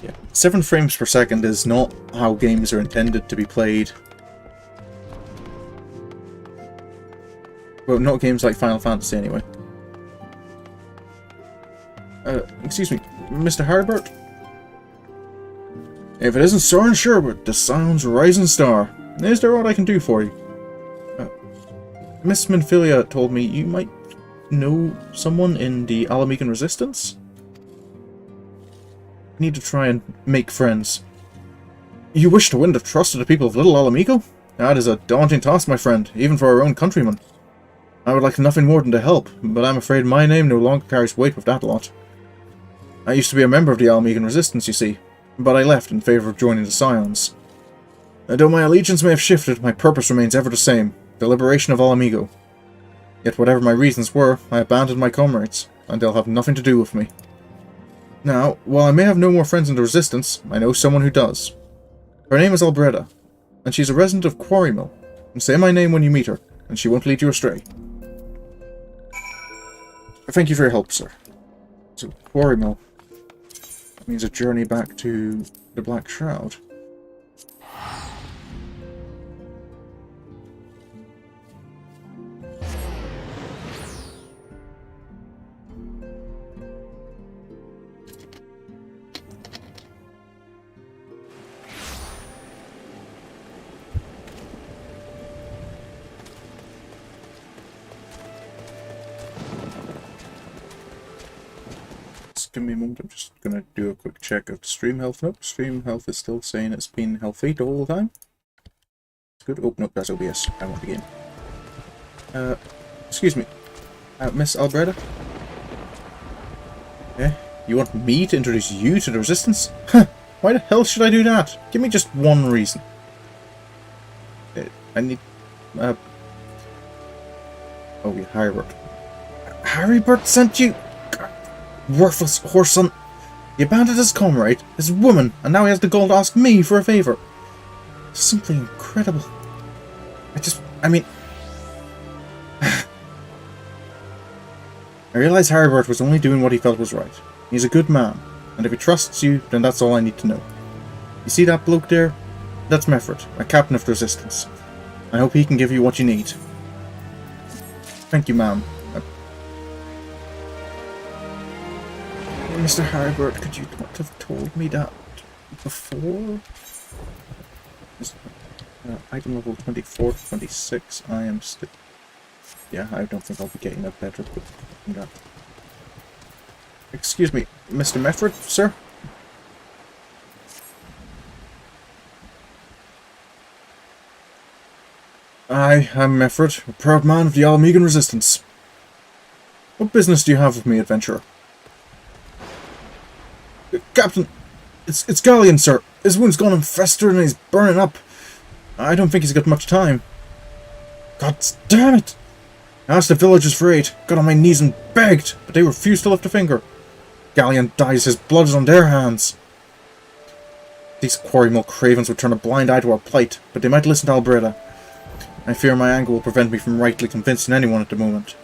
Yeah, 7 frames per second is not how games are intended to be played. Well, not games like Final Fantasy, anyway. Excuse me, Mr. Rhalgr? If it isn't Sorin Sherwood, the Scion's rising star, is there aught I can do for you? Miss Minfilia told me you might know someone in the Ala Mhigan resistance? I need to try and make friends. You wish to win the trust of the people of Little Ala Mhigo? That is a daunting task, my friend, even for our own countrymen. I would like nothing more than to help, but I'm afraid my name no longer carries weight with that lot. I used to be a member of the Ala Mhigan resistance, you see, but I left in favour of joining the Ascians. Though my allegiance may have shifted, my purpose remains ever the same, the liberation of Ala Mhigo. Yet whatever my reasons were, I abandoned my comrades, and they'll have nothing to do with me. Now, while I may have no more friends in the resistance, I know someone who does. Her name is Albreda, and she's a resident of Quarrymill. And say my name when you meet her, and she won't lead you astray. Thank you for your help, sir. So, Quarrymill. That means a journey back to the Black Shroud. Give me a moment, I'm just going to do a quick check of the stream health. Nope, stream health is still saying it's been healthy the whole time. It's good. Oh, nope, that's OBS. I want the game. Excuse me. Miss Albreda? Eh? You want me to introduce you to the Resistance? Huh, why the hell should I do that? Give me just one reason. I need... Oh, yeah, Harrybert. Harrybert sent you... Worthless whoreson. He abandoned his comrade, his woman, and now he has the gall to ask me for a favour. Simply incredible. I mean... I realised Harrybert was only doing what he felt was right. He's a good man, and if he trusts you, then that's all I need to know. You see that bloke there? That's Mefford, a captain of the Resistance. I hope he can give you what you need. Thank you, ma'am. Mr. Harribert, could you not have told me that before? Item level 24 to 26. I am still... Yeah, I don't think I'll be getting a better book than that. Excuse me, Mr. Mefford, sir? I am Mefford, a proud man of the Ala Mhigo Resistance. What business do you have with me, adventurer? Captain, it's Galleon, sir. His wound's gone and festered and he's burning up. I don't think he's got much time. God damn it! I asked the villagers for aid, got on my knees and begged, but they refused to lift a finger. Galleon dies, his blood is on their hands. These quarry mill cravens would turn a blind eye to our plight, but they might listen to Albreda. I fear my anger will prevent me from rightly convincing anyone at the moment.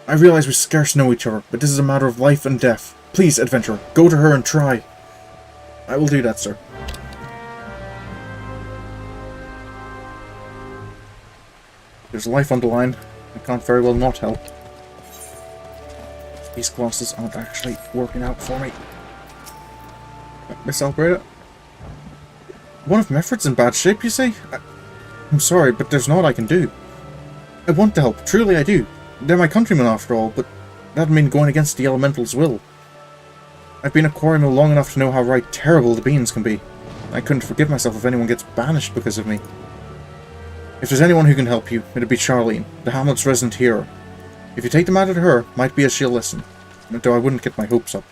I realize we scarce know each other, but this is a matter of life and death. Please, adventurer, go to her and try. I will do that, sir. There's life on the line. I can't very well not help. These glosses aren't actually working out for me. Miss Albreda? One of Mefford's in bad shape, you say? I'm sorry, but there's naught I can do. I want to help, truly I do. They're my countrymen after all, but that'd mean going against the elemental's will. I've been a quarrymill long enough to know how right terrible the beings can be. I couldn't forgive myself if anyone gets banished because of me. If there's anyone who can help you, it'd be Charlene, the hamlet's resident hero. If you take the matter to her, might be as she'll listen, though I wouldn't get my hopes up.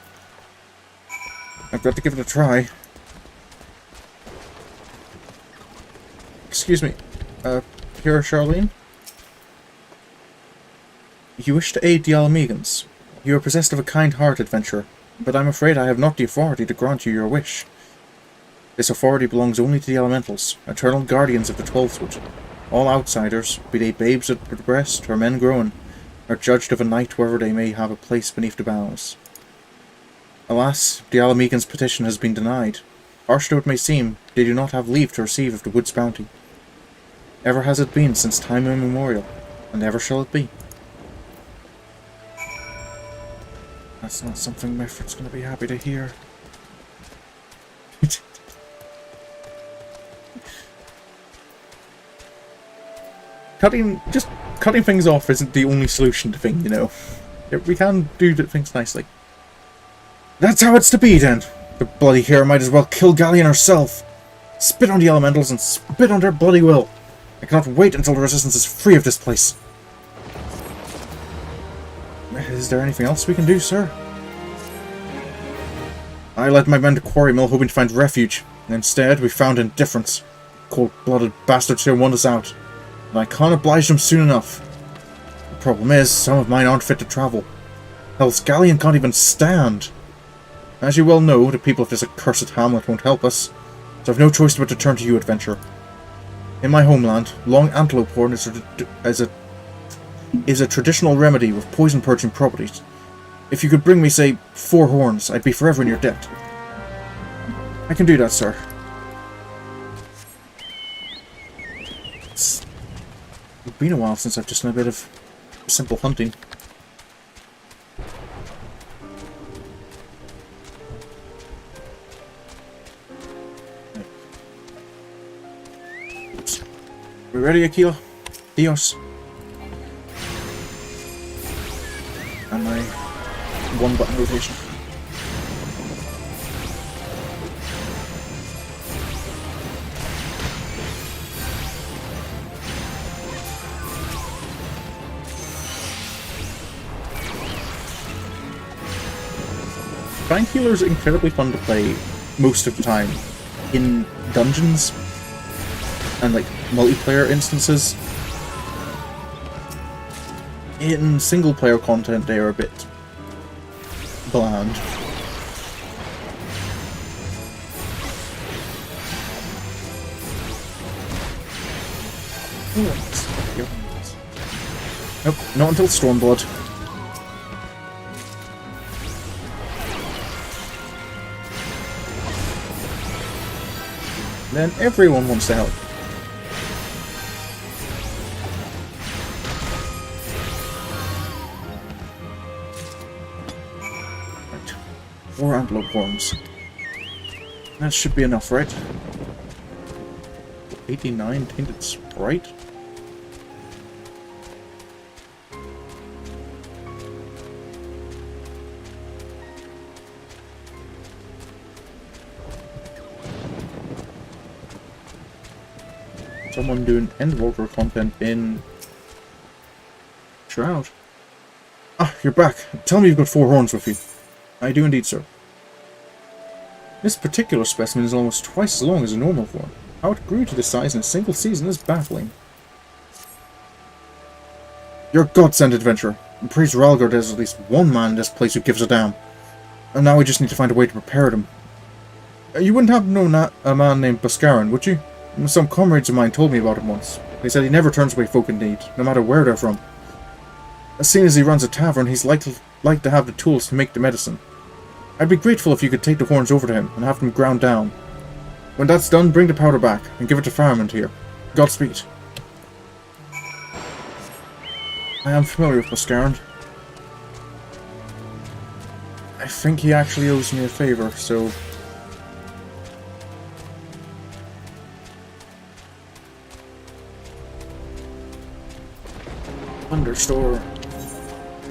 I've got to give it a try. Excuse me, here, Charlene? You wish to aid the Ala Mhigans. You are possessed of a kind heart, adventurer, but I'm afraid I have not the authority to grant you your wish. This authority belongs only to the elementals, eternal guardians of the 12th Wood. All outsiders, be they babes at the breast or men grown, are judged of a night wherever they may have a place beneath the boughs. Alas, the Ala Mhigan's petition has been denied. Harsh though it may seem, they do not have leave to receive of the wood's bounty. Ever has it been since time immemorial, and ever shall it be. That's not something Mefford's going to be happy to hear. Cutting things off isn't the only solution to things, you know. We can do things nicely. That's how it's to be, then. The bloody hero might as well kill Galleon herself. Spit on the elementals and spit on their bloody will. I cannot wait until the Resistance is free of this place. Is there anything else we can do, sir? I led my men to Quarry Mill hoping to find refuge, and instead we found indifference. Cold-blooded bastards here want us out, and I can't oblige them soon enough. The problem is, some of mine aren't fit to travel. Hell's Galleon can't even stand. As you well know, the people of this accursed hamlet won't help us, so I've no choice but to turn to you, adventurer. In my homeland, long antelope horn is a traditional remedy with poison-purging properties. If you could bring me, say, 4 horns, I'd be forever in your debt. I can do that, sir. It's been a while since I've just done a bit of simple hunting. Oops. We ready, Aquila? Dios. And my one-button rotation. Bank Healer is incredibly fun to play most of the time in dungeons and like multiplayer instances. In single player content they are a bit bland. Nope, not until Stormblood. Then everyone wants to help. Right. 4 antelope horns. That should be enough, right? 89 tainted sprite? Someone doing Endwalker content in Shroud. Ah, you're back. Tell me you've got 4 horns with you. I do indeed, sir. This particular specimen is almost twice as long as a normal form. How it grew to this size in a single season is baffling. You're a godsend adventurer. I'm praise Rhalgr there's at least one man in this place who gives a damn. And now we just need to find a way to prepare them. You wouldn't have known a man named Bhaskaran, would you? Some comrades of mine told me about him once. They said he never turns away folk in need, no matter where they're from. As soon as he runs a tavern, he's like to have the tools to make the medicine. I'd be grateful if you could take the horns over to him and have them ground down. When that's done, bring the powder back and give it to Fireman here. Godspeed. I am familiar with Bhaskaran. I think he actually owes me a favor, so... Understore.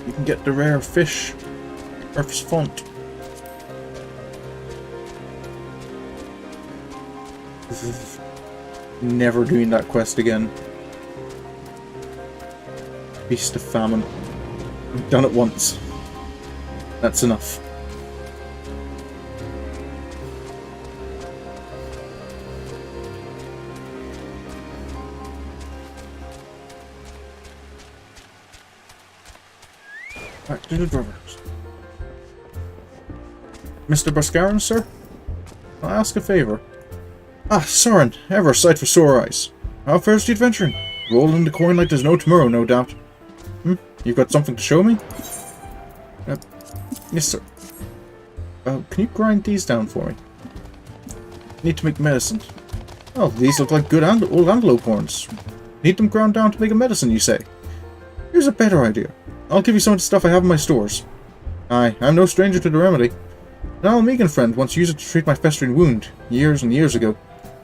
You can get the rare fish. Earth's font. Never doing that quest again. Feast of Famine. I've done it once. That's enough. Alright, little brothers. Mr. Bhaskaran, sir? I'll ask a favour. Ah, Sorin, ever a sight for sore eyes. How fares the adventuring? Rolling the coin like there's no tomorrow, no doubt. You've got something to show me? Yes, sir. Can you grind these down for me? Need to make medicine. Oh, these look like good old antelope horns. Need them ground down to make a medicine, you say? Here's a better idea. I'll give you some of the stuff I have in my stores. Aye, I'm no stranger to the remedy. An Ala Mhigo friend once used it to treat my festering wound, years and years ago.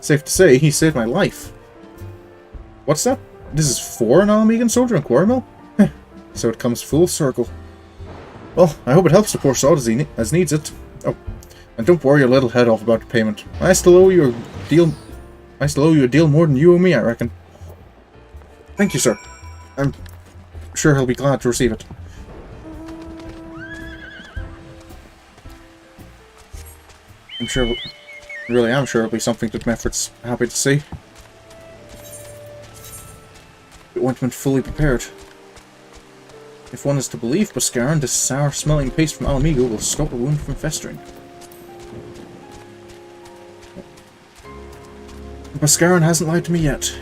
Safe to say, he saved my life. What's that? This is for an Ala Mhigo soldier in Quarrymill? So it comes full circle. Well, I hope it helps the poor sod as needs it. Oh, and don't worry your little head off about the payment. I still owe you a deal more than you owe me, I reckon. Thank you, sir. I'm sure he'll be glad to receive it. I'm sure, really am sure it'll be something that Mefrit's happy to see. The ointment fully prepared. If one is to believe Bhaskaran, this sour-smelling paste from Ala Mhigo will stop a wound from festering. Bhaskaran hasn't lied to me yet.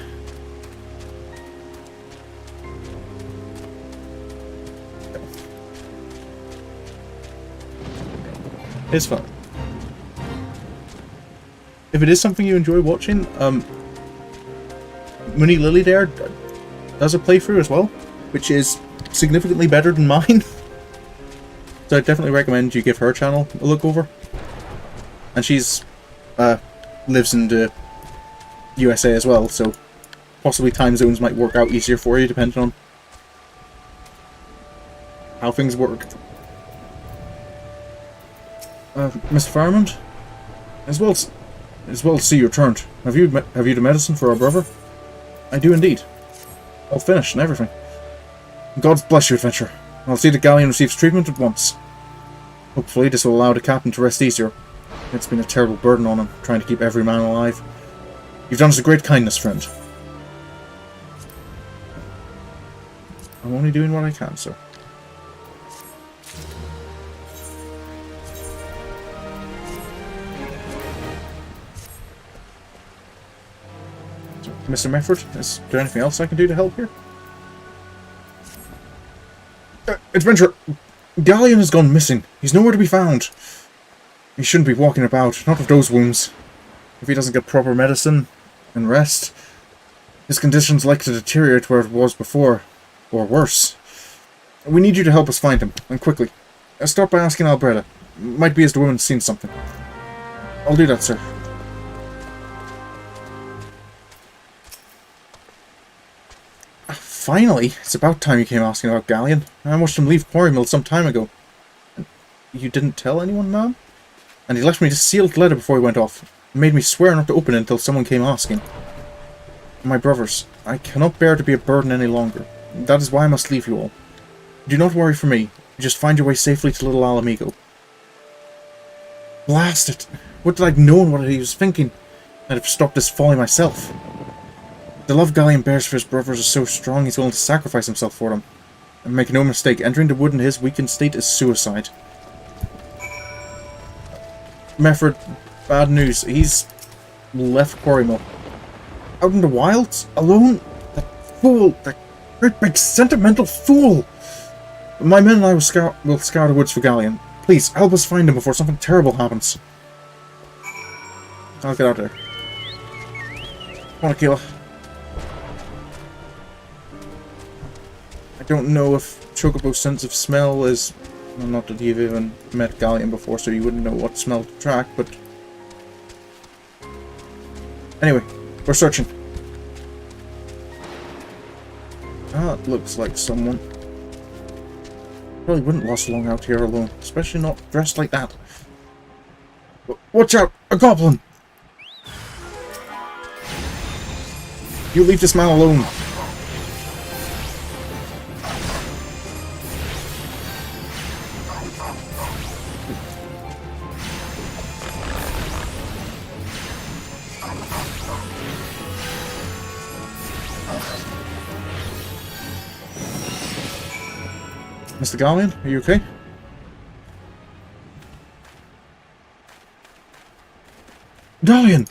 It's fun. If it is something you enjoy watching, Mooney Lily there does a playthrough as well, which is significantly better than mine. So I definitely recommend you give her channel a look over. And she's lives in the USA as well, so possibly time zones might work out easier for you depending on how things work. Mr. Fireman, as well to see you returned. Have you the medicine for our brother? I do indeed. All finished and everything. God bless you, adventurer. I'll see the galleon receives treatment at once. Hopefully this will allow the captain to rest easier. It's been a terrible burden on him, trying to keep every man alive. You've done us a great kindness, friend. I'm only doing what I can, sir. Mr. Mefford, is there anything else I can do to help here? Adventurer! Galleon has gone missing. He's nowhere to be found. He shouldn't be walking about, not with those wounds. If he doesn't get proper medicine and rest, his condition's likely to deteriorate where it was before, or worse. We need you to help us find him, and quickly. Start by asking Alberta. Might be as the woman's seen something. I'll do that, sir. Finally! It's about time you came asking about Galleon. I watched him leave Quarrymill some time ago. You didn't tell anyone, ma'am? And he left me a sealed letter before he went off. He made me swear not to open it until someone came asking. My brothers, I cannot bear to be a burden any longer. That is why I must leave you all. Do not worry for me. Just find your way safely to Little Ala Mhigo. Blast it! Would that I'd known what he was thinking. I'd have stopped this folly myself. The love Galleon bears for his brothers is so strong he's willing to sacrifice himself for them. And make no mistake, entering the wood in his weakened state is suicide. Mefford, bad news. He's left Quarrymill. Out in the wilds? Alone? That fool! That great big sentimental fool! My men and I will scour the woods for Galleon. Please, help us find him before something terrible happens. I'll get out there. Come on, Akila. I don't know if Chocobo's sense of smell is... Well, not that you've even met Galleon before, so you wouldn't know what smell to track, but... Anyway, we're searching. That looks like someone. Probably wouldn't last long out here alone, especially not dressed like that. Watch out! A goblin! You leave this man alone. Mr. Galleon, are you okay? Galleon!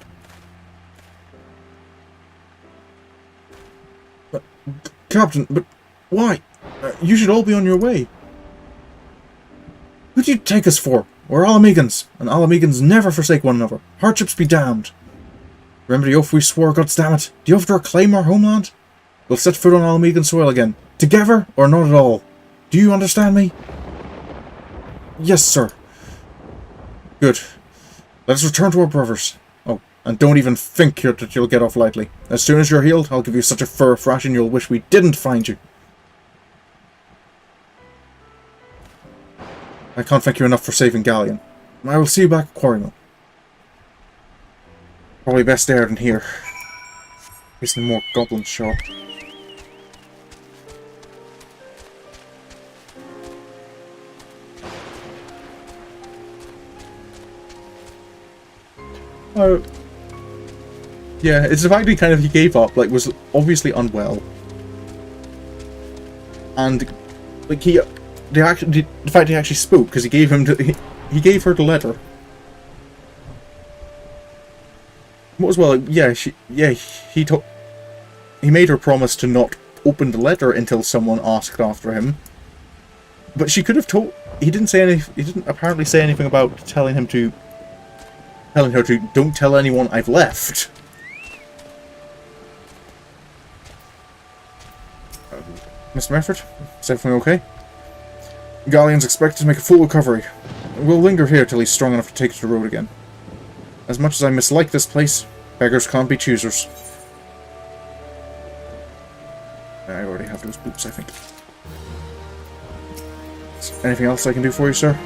Captain, but why? You should all be on your way. Who do you take us for? We're Ala Mhigans, and Ala Mhigans never forsake one another. Hardships be damned. Remember the oath we swore, goddammit? The oath to reclaim our homeland? We'll set foot on Ala Mhigan soil again. Together, or not at all. Do you understand me? Yes, sir. Good. Let us return to our brothers. Oh, and don't even think that you'll get off lightly. As soon as you're healed, I'll give you such a fur thrashing you'll wish we didn't find you. I can't thank you enough for saving Galleon. I will see you back at Quarrymill. Probably best there than here. Facing more goblin shop. Yeah, it's the fact that he gave up, like, was obviously unwell. And, like, the fact he actually spoke, because he gave he gave her the letter. What as well, yeah, he made her promise to not open the letter until someone asked after him. But she could have told, he didn't apparently say anything about telling her to, don't tell anyone I've left. Mr. Mefford, is everything okay? Galleon's expected to make a full recovery. We'll linger here till he's strong enough to take to the road again. As much as I mislike this place, beggars can't be choosers. I already have those boots, I think. Anything else I can do for you, sir?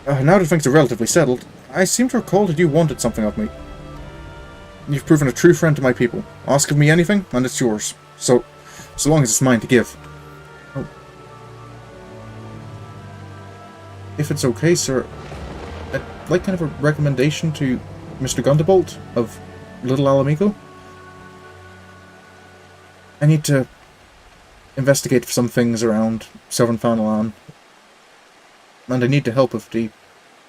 Now that things are relatively settled, I seem to recall that you wanted something of me. You've proven a true friend to my people. Ask of me anything, and it's yours. So long as it's mine to give. Oh. If it's okay, sir, I'd like kind of a recommendation to Mr. Gundebolt of Little Ala Mhigo. I need to investigate some things around Southern Fanalan, and I need the help of the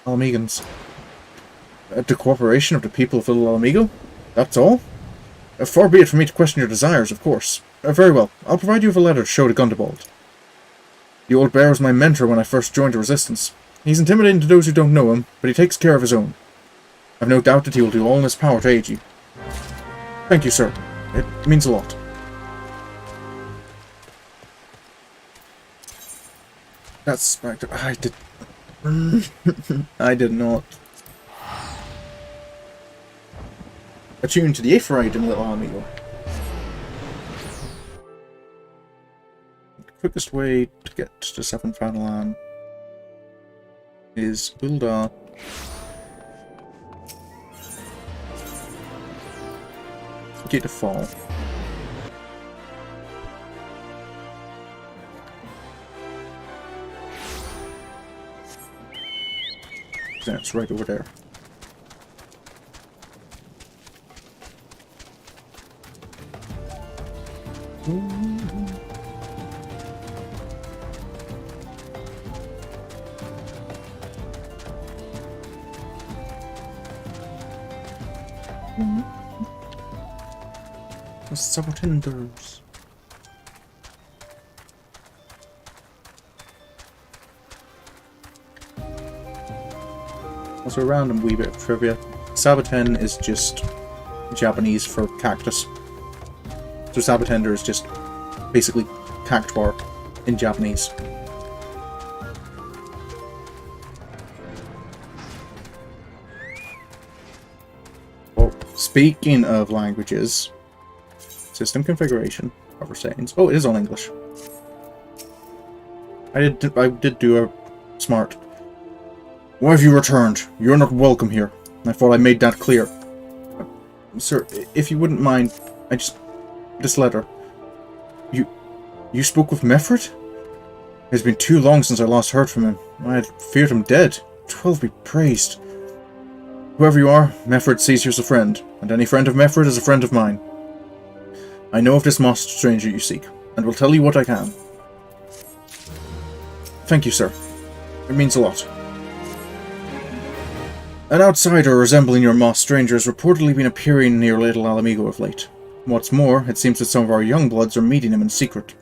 Ala Mhigans. The cooperation of the people of Little Ala Mhigo? That's all? Far be it from me to question your desires, of course. Very well, I'll provide you with a letter to show to Gundebolt. The old bear was my mentor when I first joined the Resistance. He's intimidating to those who don't know him, but he takes care of his own. I've no doubt that he will do all in his power to aid you. Thank you, sir. It means a lot. That's... I did... I did not. Attuned to the Aephorite in Little Ala Mhigo. The quickest way to get to 7th Fanalan is Ulda. Gate of Fall. That's right over there. The Sabotenders. Also, a random wee bit of trivia. Saboten is just Japanese for cactus. So Sabotender is just basically cactuar in Japanese. Well, speaking of languages, system configuration, cover settings. Oh, it is on English. I did do a smart. Why have you returned? You're not welcome here. I thought I made that clear. Sir, if you wouldn't mind, this letter. You spoke with Mefford? It's been too long since I last heard from him. I had feared him dead. 12 be praised. Whoever you are, Mefford sees you as a friend, and any friend of Mefford is a friend of mine. I know of this masked stranger you seek, and will tell you what I can. Thank you, sir. It means a lot. An outsider resembling your masked stranger has reportedly been appearing near Little Ala Mhigo of late. What's more, it seems that some of our young bloods are meeting him in secret.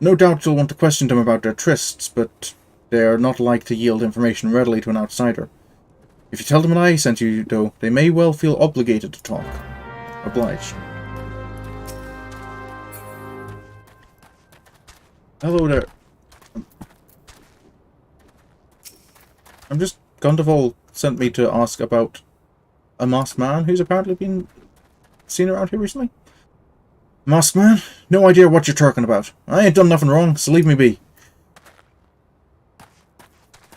No doubt you'll want to question them about their trysts, but they are not like to yield information readily to an outsider. If you tell them that I sent you, though, they may well feel obligated to talk. Obliged. Hello there. I'm just... Gundevald sent me to ask about a masked man who's apparently been seen around here recently. Masked man? No idea what you're talking about. I ain't done nothing wrong, so leave me be.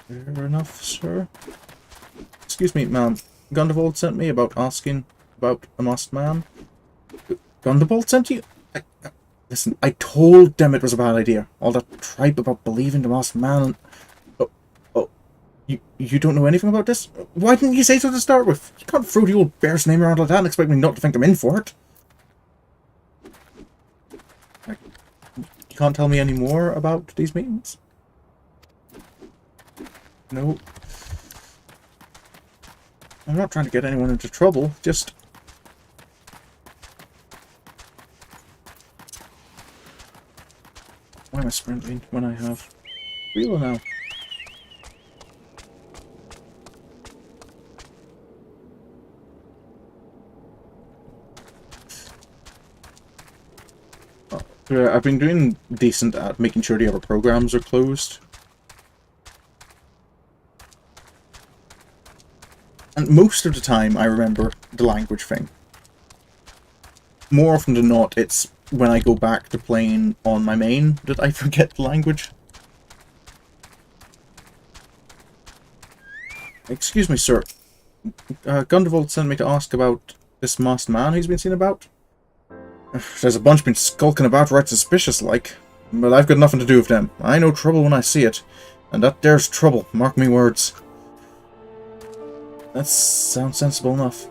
Fair enough, sir. Excuse me, ma'am. Gundevald sent me about asking about a masked man. Gundevald sent you? Listen, I told them it was a bad idea. All that tripe about believing the masked man. You don't know anything about this? Why didn't you say so to start with? You can't throw the old bear's name around like that and expect me not to think I'm in for it. You can't tell me any more about these meetings? No. I'm not trying to get anyone into trouble, just... Why am I sprinting when I have... Real now? I've been doing decent at making sure the other programs are closed. And most of the time I remember the language thing. More often than not, it's when I go back to playing on my main that I forget the language. Excuse me, sir. Gundevald sent me to ask about this masked man he's been seen about. There's a bunch been skulking about right suspicious-like, but I've got nothing to do with them. I know trouble when I see it, and that there's trouble, mark me words. That sounds sensible enough.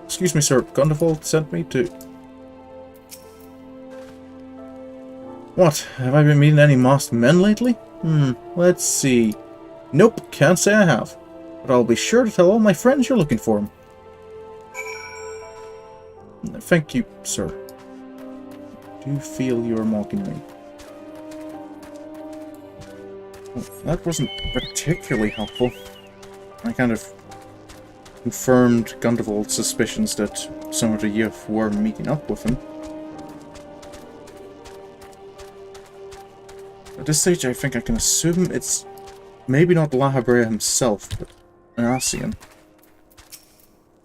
Excuse me, sir, Gundevald sent me to... What, have I been meeting any masked men lately? Let's see. Nope, can't say I have, but I'll be sure to tell all my friends you're looking for him. Thank you, sir. Do you feel you're mocking me? Well, that wasn't particularly helpful. I kind of confirmed Gundevald's suspicions that some of the youth were meeting up with him. At this stage, I think I can assume it's maybe not Rhalgr himself, but an Ascian.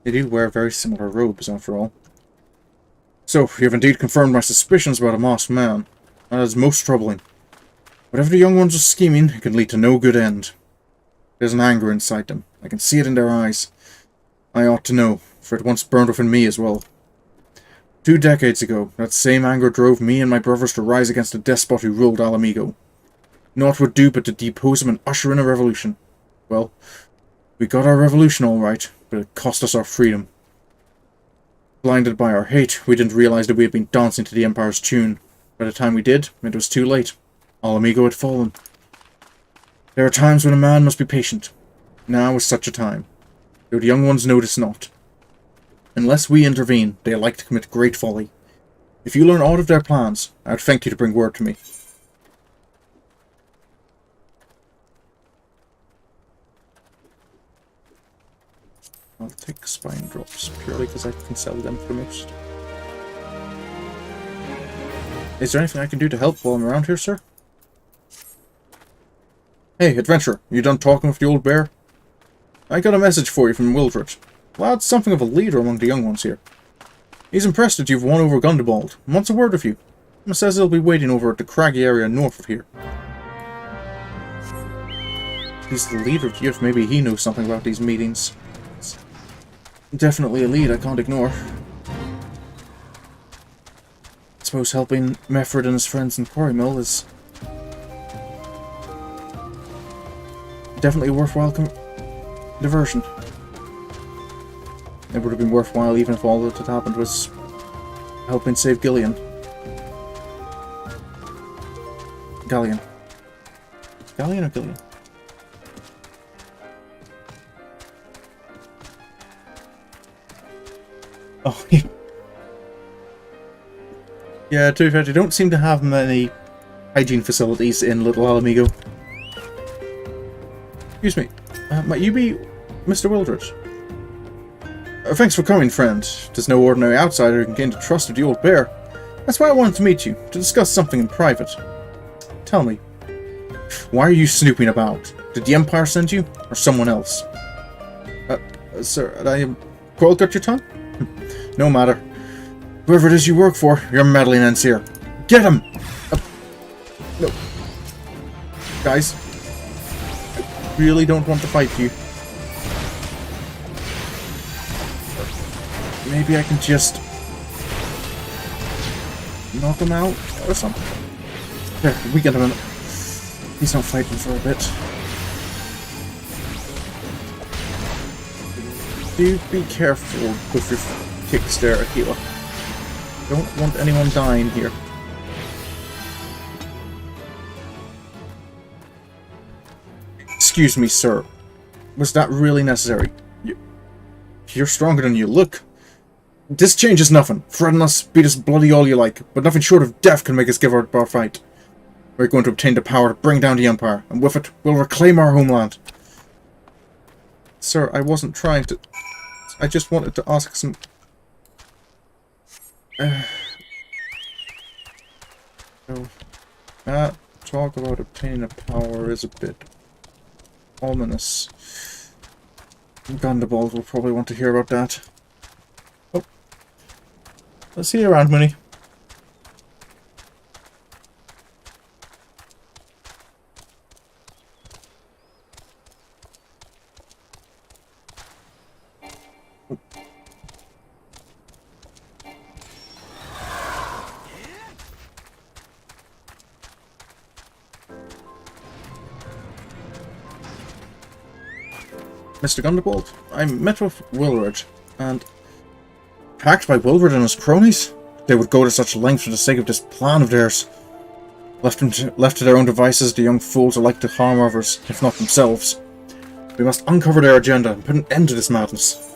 They do wear very similar robes, after all. So, you have indeed confirmed my suspicions about a masked man. That is most troubling. Whatever the young ones are scheming, it can lead to no good end. There's an anger inside them. I can see it in their eyes. I ought to know, for it once burned within me as well. 2 decades ago, that same anger drove me and my brothers to rise against the despot who ruled Ala Mhigo. Naught would do but to depose him and usher in a revolution. Well, we got our revolution all right, but it cost us our freedom. Blinded by our hate, we didn't realize that we had been dancing to the Empire's tune. By the time we did, it was too late. Ala Mhigo had fallen. There are times when a man must be patient. Now is such a time, though the young ones notice not. Unless we intervene, they are like to commit great folly. If you learn aught of their plans, I would thank you to bring word to me. I'll take spine drops, purely because I can sell them for most. Is there anything I can do to help while I'm around here, sir? Hey, adventurer, you done talking with the old bear? I got a message for you from Wildred. Lad's something of a leader among the young ones here. He's impressed that you've won over Gundevald, and wants a word with you. He says he'll be waiting over at the craggy area north of here. He's the leader of the youth, maybe he knows something about these meetings. It's definitely a lead I can't ignore. I suppose helping Meffred and his friends in Quarry Mill is definitely a worthwhile diversion. It would have been worthwhile even if all that had happened was helping save Gillian. Gallian. Gallian or Gillian? Oh, yeah, to be fair, they don't seem to have many hygiene facilities in Little Ala Mhigo. Excuse me, might you be Mr. Wildred? Thanks for coming, friend. There's no ordinary outsider who can gain the trust of the old bear. That's why I wanted to meet you, to discuss something in private. Tell me, why are you snooping about? Did the Empire send you, or someone else? Sir, Coil cut your tongue? No matter. Whoever it is you work for, your meddling ends here. Get him! No. Guys, I really don't want to fight you. Maybe I can just knock him out or something. There, we get him. He's not fighting for a bit. Do be careful with your kicks there, Aquila. Don't want anyone dying here. Excuse me, sir. Was that really necessary? You're stronger than you look. This changes nothing. Threaten us, beat us bloody all you like, but nothing short of death can make us give up our fight. We're going to obtain the power to bring down the Empire, and with it, we'll reclaim our homeland. Sir, I wasn't trying to... I just wanted to ask some... talk about obtaining a power is a bit ominous. Gundevald will probably want to hear about that. Oh. Let's see you around, Minnie. Mr. Gundevald, I met with Wildred, and packed by Wildred and his cronies? They would go to such lengths for the sake of this plan of theirs. Left to their own devices, the young fools are like to harm others, if not themselves. We must uncover their agenda and put an end to this madness.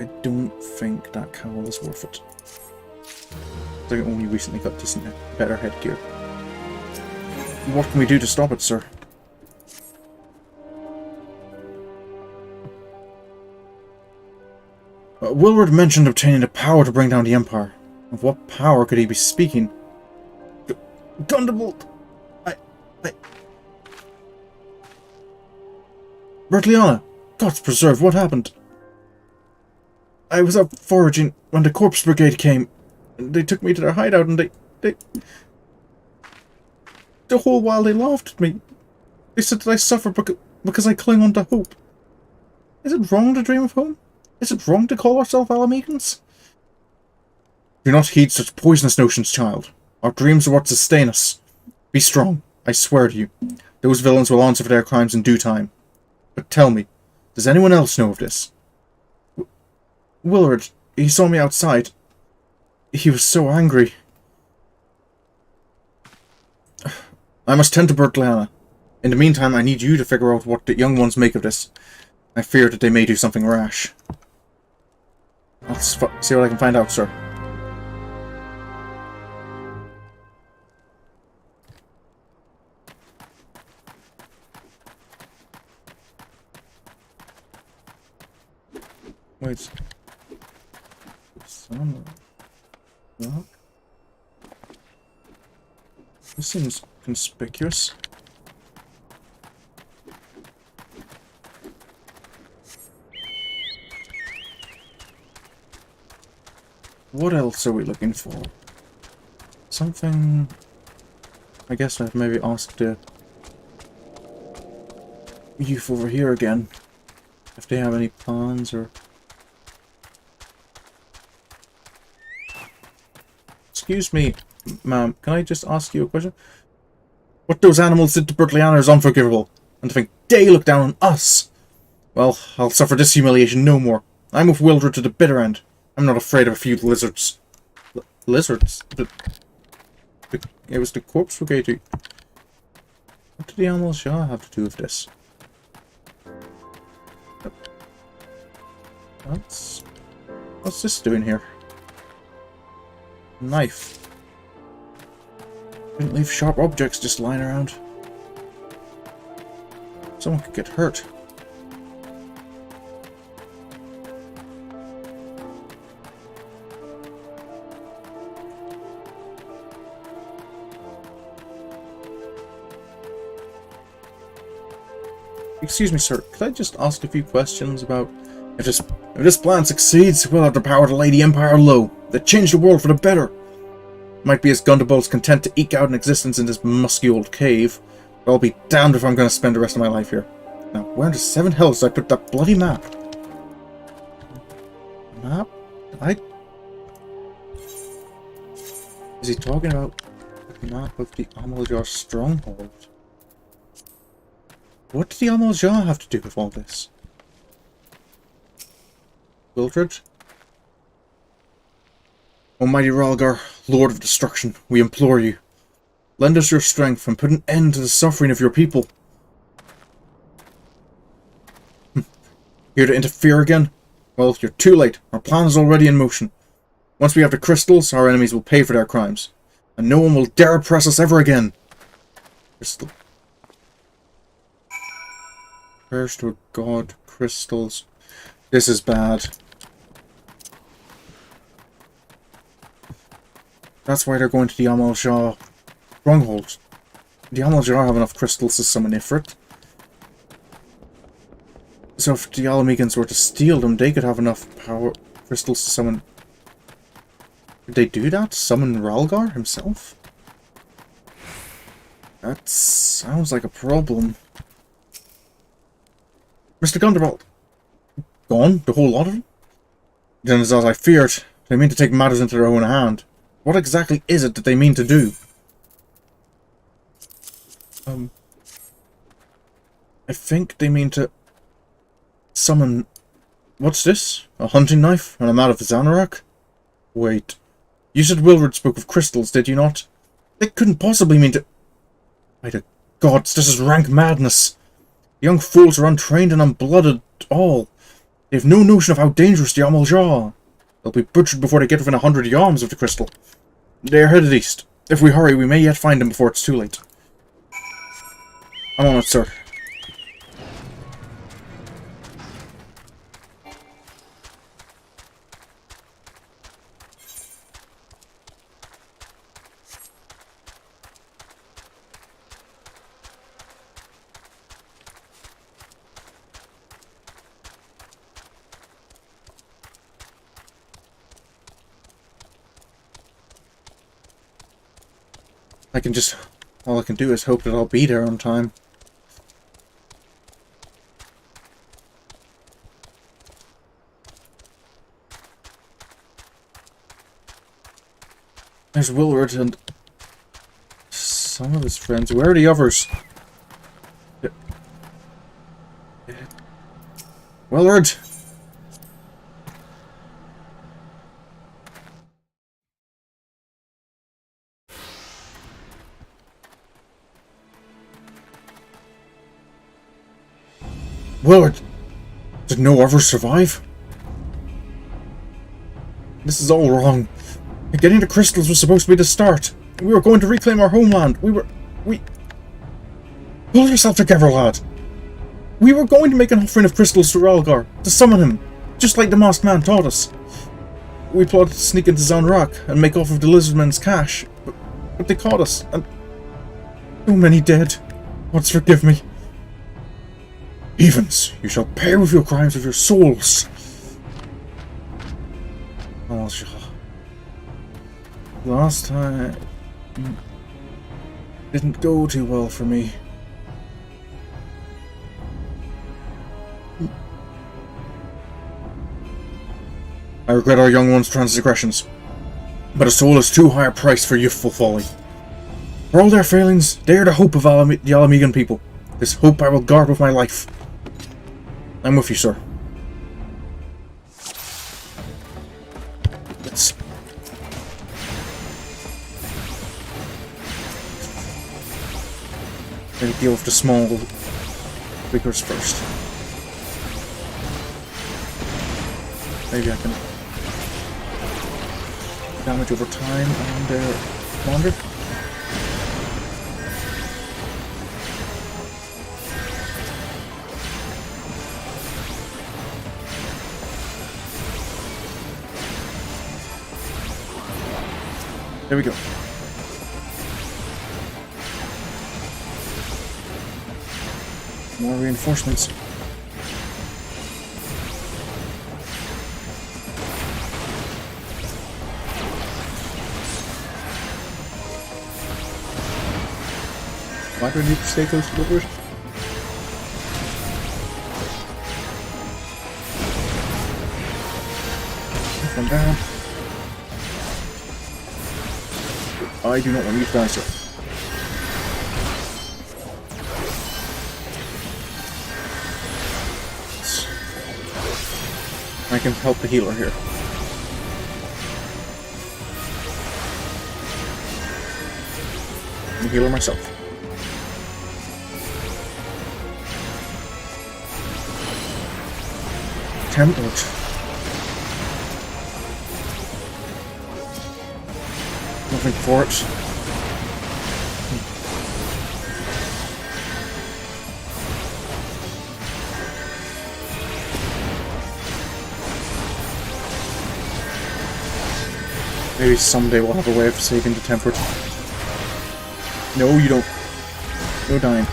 I don't think that cowl is worth it. They only recently got decent, better headgear. What can we do to stop it, sir? Wilred mentioned obtaining the power to bring down the Empire. Of what power could he be speaking? Thunderbolt! I... Bertliana! Gods preserve, what happened? I was out foraging when the corpse brigade came. They took me to their hideout and they... The whole while they laughed at me. They said that I suffer because I cling on to hope. Is it wrong to dream of home? Is it wrong to call ourselves Ala Mhigans? Do not heed such poisonous notions, child. Our dreams are what sustain us. Be strong, I swear to you. Those villains will answer for their crimes in due time. But tell me, does anyone else know of this? Willard, he saw me outside. He was so angry. I must tend to Bertliana. In the meantime, I need you to figure out what the young ones make of this. I fear that they may do something rash. Let's see what I can find out, sir. Wait. Some rock? This seems conspicuous. What else are we looking for? Something... I guess I've maybe asked the youth over here again if they have any plans or... Excuse me, ma'am, can I just ask you a question? What those animals did to Bertliana is unforgivable, and to think they look down on us! Well, I'll suffer this humiliation no more. I'm with Wildred to the bitter end. I'm not afraid of a few lizards. Lizards? It was the corpse brigade. What did the Animal Shah have to do with this? What's this doing here? Knife. Didn't leave sharp objects just lying around. Someone could get hurt. Excuse me, sir, could I just ask a few questions about... If this plan succeeds, we'll have the power to lay the Empire low, to change the world for the better. Might be as Gundabald's content to eke out an existence in this musky old cave, but I'll be damned if I'm going to spend the rest of my life here. Now, where in the seven hells did I put that bloody map? Map? Is he talking about the map of the Amaljar stronghold? What did the Amaljar have to do with all this? Wildred? Almighty Rhalgr, Lord of Destruction, we implore you. Lend us your strength and put an end to the suffering of your people. Here to interfere again? Well, you're too late. Our plan is already in motion. Once we have the crystals, our enemies will pay for their crimes. And no one will dare oppress us ever again. Crystal. Prayers to a god, crystals. This is bad. That's why they're going to the Amaljar stronghold. The Amaljar have enough crystals to summon Ifrit. So if the Ala Mhigans were to steal them, they could have enough power crystals to summon... Did they do that? Summon Rhalgr himself? That sounds like a problem. Mr. Gundabald! Gone? The whole lot of them? Then as I feared, they mean to take matters into their own hand. What exactly is it that they mean to do? I think they mean to summon... What's this? A hunting knife and a mat of Zanarak? Wait. You said Wilred spoke of crystals, did you not? They couldn't possibly mean to... By the gods, this is rank madness. The young fools are untrained and unblooded all. They have no notion of how dangerous the Amaljar are. They'll be butchered before they get within 100 yards of the crystal. They are headed east. If we hurry, we may yet find them before it's too late. I'm on it, sir. I can just... all I can do is hope that I'll be there on time. There's Willard and some of his friends. Where are the others? Willard! Willard! Did no others survive? This is all wrong. Getting the crystals was supposed to be the start. We were going to reclaim our homeland. We... Pull yourself together, lad. We were going to make an offering of crystals to Rhalgr, to summon him, just like the masked man taught us. We plotted to sneak into Zanrak and make off with the lizardmen's cash, but they caught us, and... so many dead. Gods forgive me. Evens, you shall pay with your crimes with your souls. Oh, last time didn't go too well for me. I regret our young one's transgressions, but a soul is too high a price for youthful folly. For all their failings, they are the hope of the Ala Mhigan people. This hope I will guard with my life. I'm with you, sir. Let's... maybe deal with the small figures first. Maybe I can... damage over time and wander. There we go. More reinforcements. Why do I need to stay close to the bush? One down. I do not want you to die, sir. I can help the healer here. I'm a healer myself. Template. Nothing for it. Maybe someday we'll have a way of saving the tempered. No, you don't. No dying.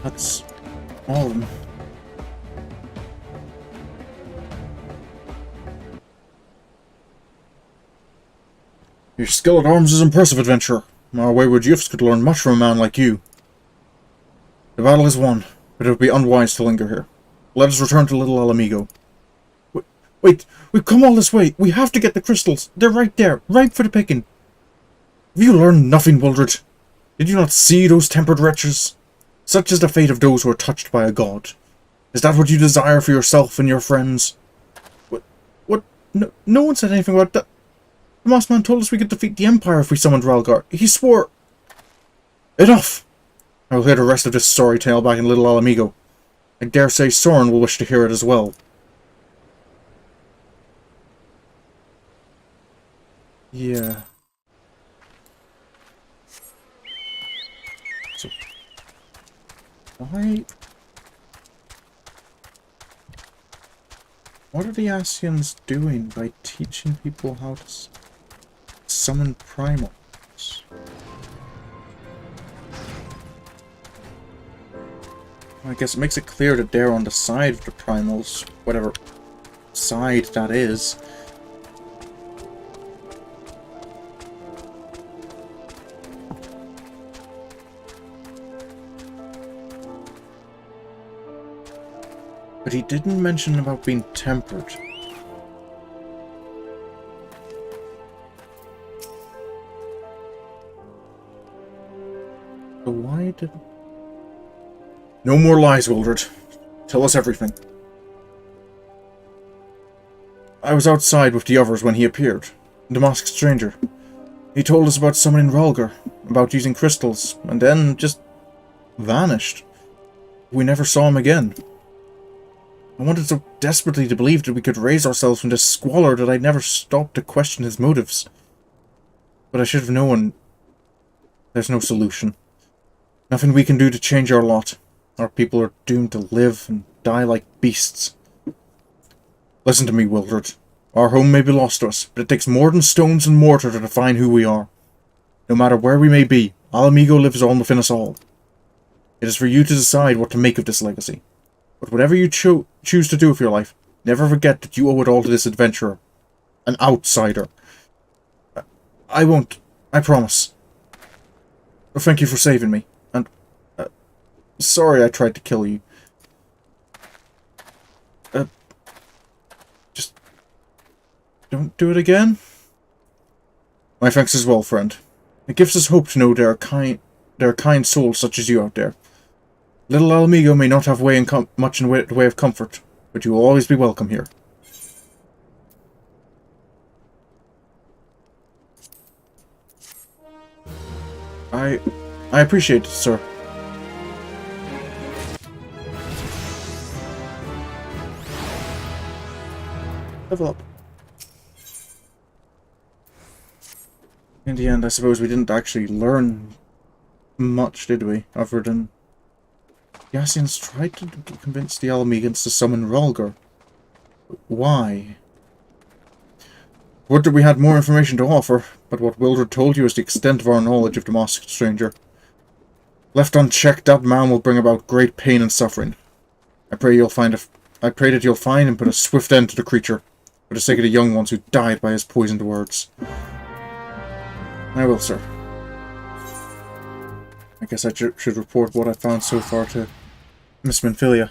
That's all of them. Your skill at arms is impressive, adventurer. Our wayward youths could learn much from a man like you. The battle is won, but it would be unwise to linger here. Let us return to Little Ala Mhigo. Wait, we've come all this way. We have to get the crystals. They're right there, ripe for the picking. Have you learned nothing, Wildred? Did you not see those tempered wretches? Such is the fate of those who are touched by a god. Is that what you desire for yourself and your friends? What? No one said anything about that. The Mossman told us we could defeat the Empire if we summoned Rhalgr. He swore... Enough! I will hear the rest of this story tale back in Little Ala Mhigo. I dare say Sorin will wish to hear it as well. Yeah. So, why... What are the Ascians doing by teaching people how to summon primals? I guess it makes it clear that they're on the side of the primals, whatever side that is. But he didn't mention about being tempered. So why did... No more lies, Wildred. Tell us everything. I was outside with the others when he appeared. The masked stranger. He told us about summoning Rhalgr, about using crystals, and then just vanished. We never saw him again. I wanted so desperately to believe that we could raise ourselves from this squalor that I never stopped to question his motives. But I should have known there's no solution. Nothing we can do to change our lot. Our people are doomed to live and die like beasts. Listen to me, Wildred. Our home may be lost to us, but it takes more than stones and mortar to define who we are. No matter where we may be, Ala Mhigo lives on within us all. It is for you to decide what to make of this legacy. But whatever you choose to do with your life, never forget that you owe it all to this adventurer. An outsider. I won't. I promise. Thank you for saving me. And... sorry I tried to kill you. Just... don't do it again? My thanks as well, friend. It gives us hope to know there are kind souls such as you out there. Little Ala Mhigo may not have much in the way of comfort, but you will always be welcome here. I appreciate it, sir. Level up. In the end, I suppose we didn't actually learn much, did we? Other than... the Ascians tried to convince the Ala Mhigans to summon Rhalgr. Why? Would that we had more information to offer, but what Wildred told you is the extent of our knowledge of the masked stranger. Left unchecked, that man will bring about great pain and suffering. I pray that you'll find and put a swift end to the creature, for the sake of the young ones who died by his poisoned words. I will, sir. I guess I should report what I found so far to Miss Minfilia.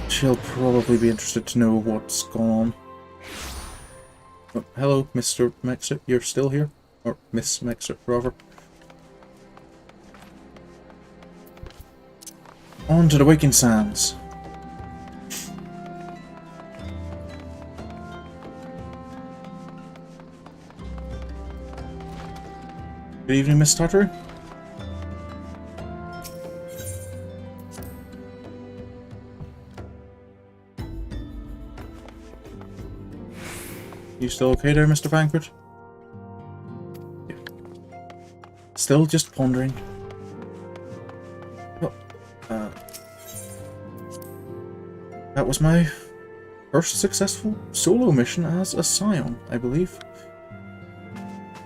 She'll probably be interested to know what's gone on. Oh, hello, Mr. Mexer. You're still here? Or Miss Mexer, rather. On to the Waking Sands. Good evening, Miss Tartar. You still okay there, Mr. Banquet? Yeah. Still just pondering. Well, that was my first successful solo mission as a Scion, I believe.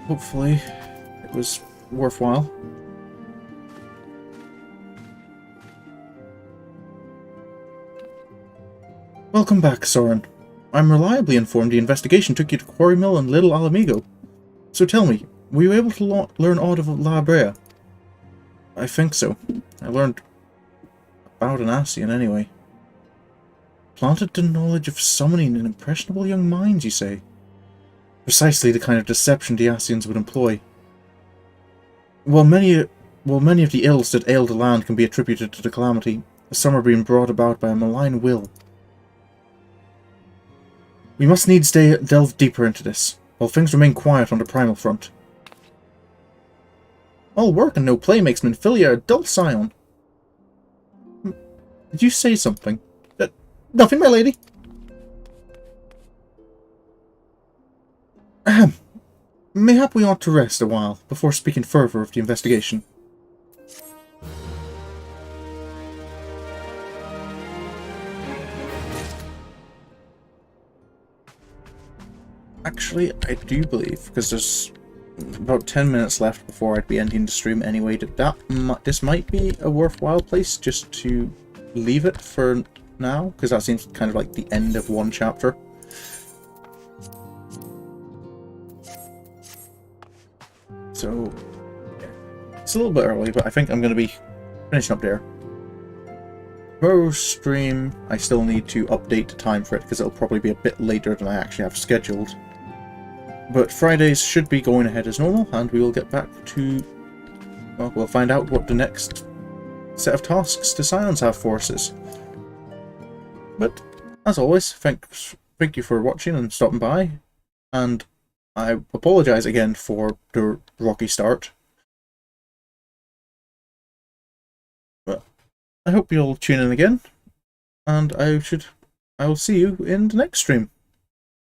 Hopefully it was worthwhile. Welcome back, Sorin. I'm reliably informed the investigation took you to Quarry Mill and Little Ala Mhigo. So tell me, were you able to learn aught of La Brea? I think so. I learned about an Ascian, anyway. Planted the knowledge of summoning in impressionable young minds, you say? Precisely the kind of deception the Ascians would employ. While many of the ills that ail the land can be attributed to the calamity, some are being brought about by a malign will. We must needs delve deeper into this, while things remain quiet on the primal front. All work and no play makes Minfilia a dull scion. Did you say something? Nothing, my lady. Ahem. Mayhap we ought to rest a while before speaking further of the investigation. Actually, I do believe, because there's about 10 minutes left before I'd be ending the stream anyway, this might be a worthwhile place just to leave it for now, because that seems kind of like the end of one chapter. So, yeah. It's a little bit early, but I think I'm going to be finishing up there. Tomorrow's stream, I still need to update the time for it, because it'll probably be a bit later than I actually have scheduled. But Fridays should be going ahead as normal, and we will get back to... well, we'll find out what the next set of tasks the Scions have for us. But, as always, thank you for watching and stopping by, and I apologise again for the rocky start. But I hope you'll tune in again, and I will see you in the next stream.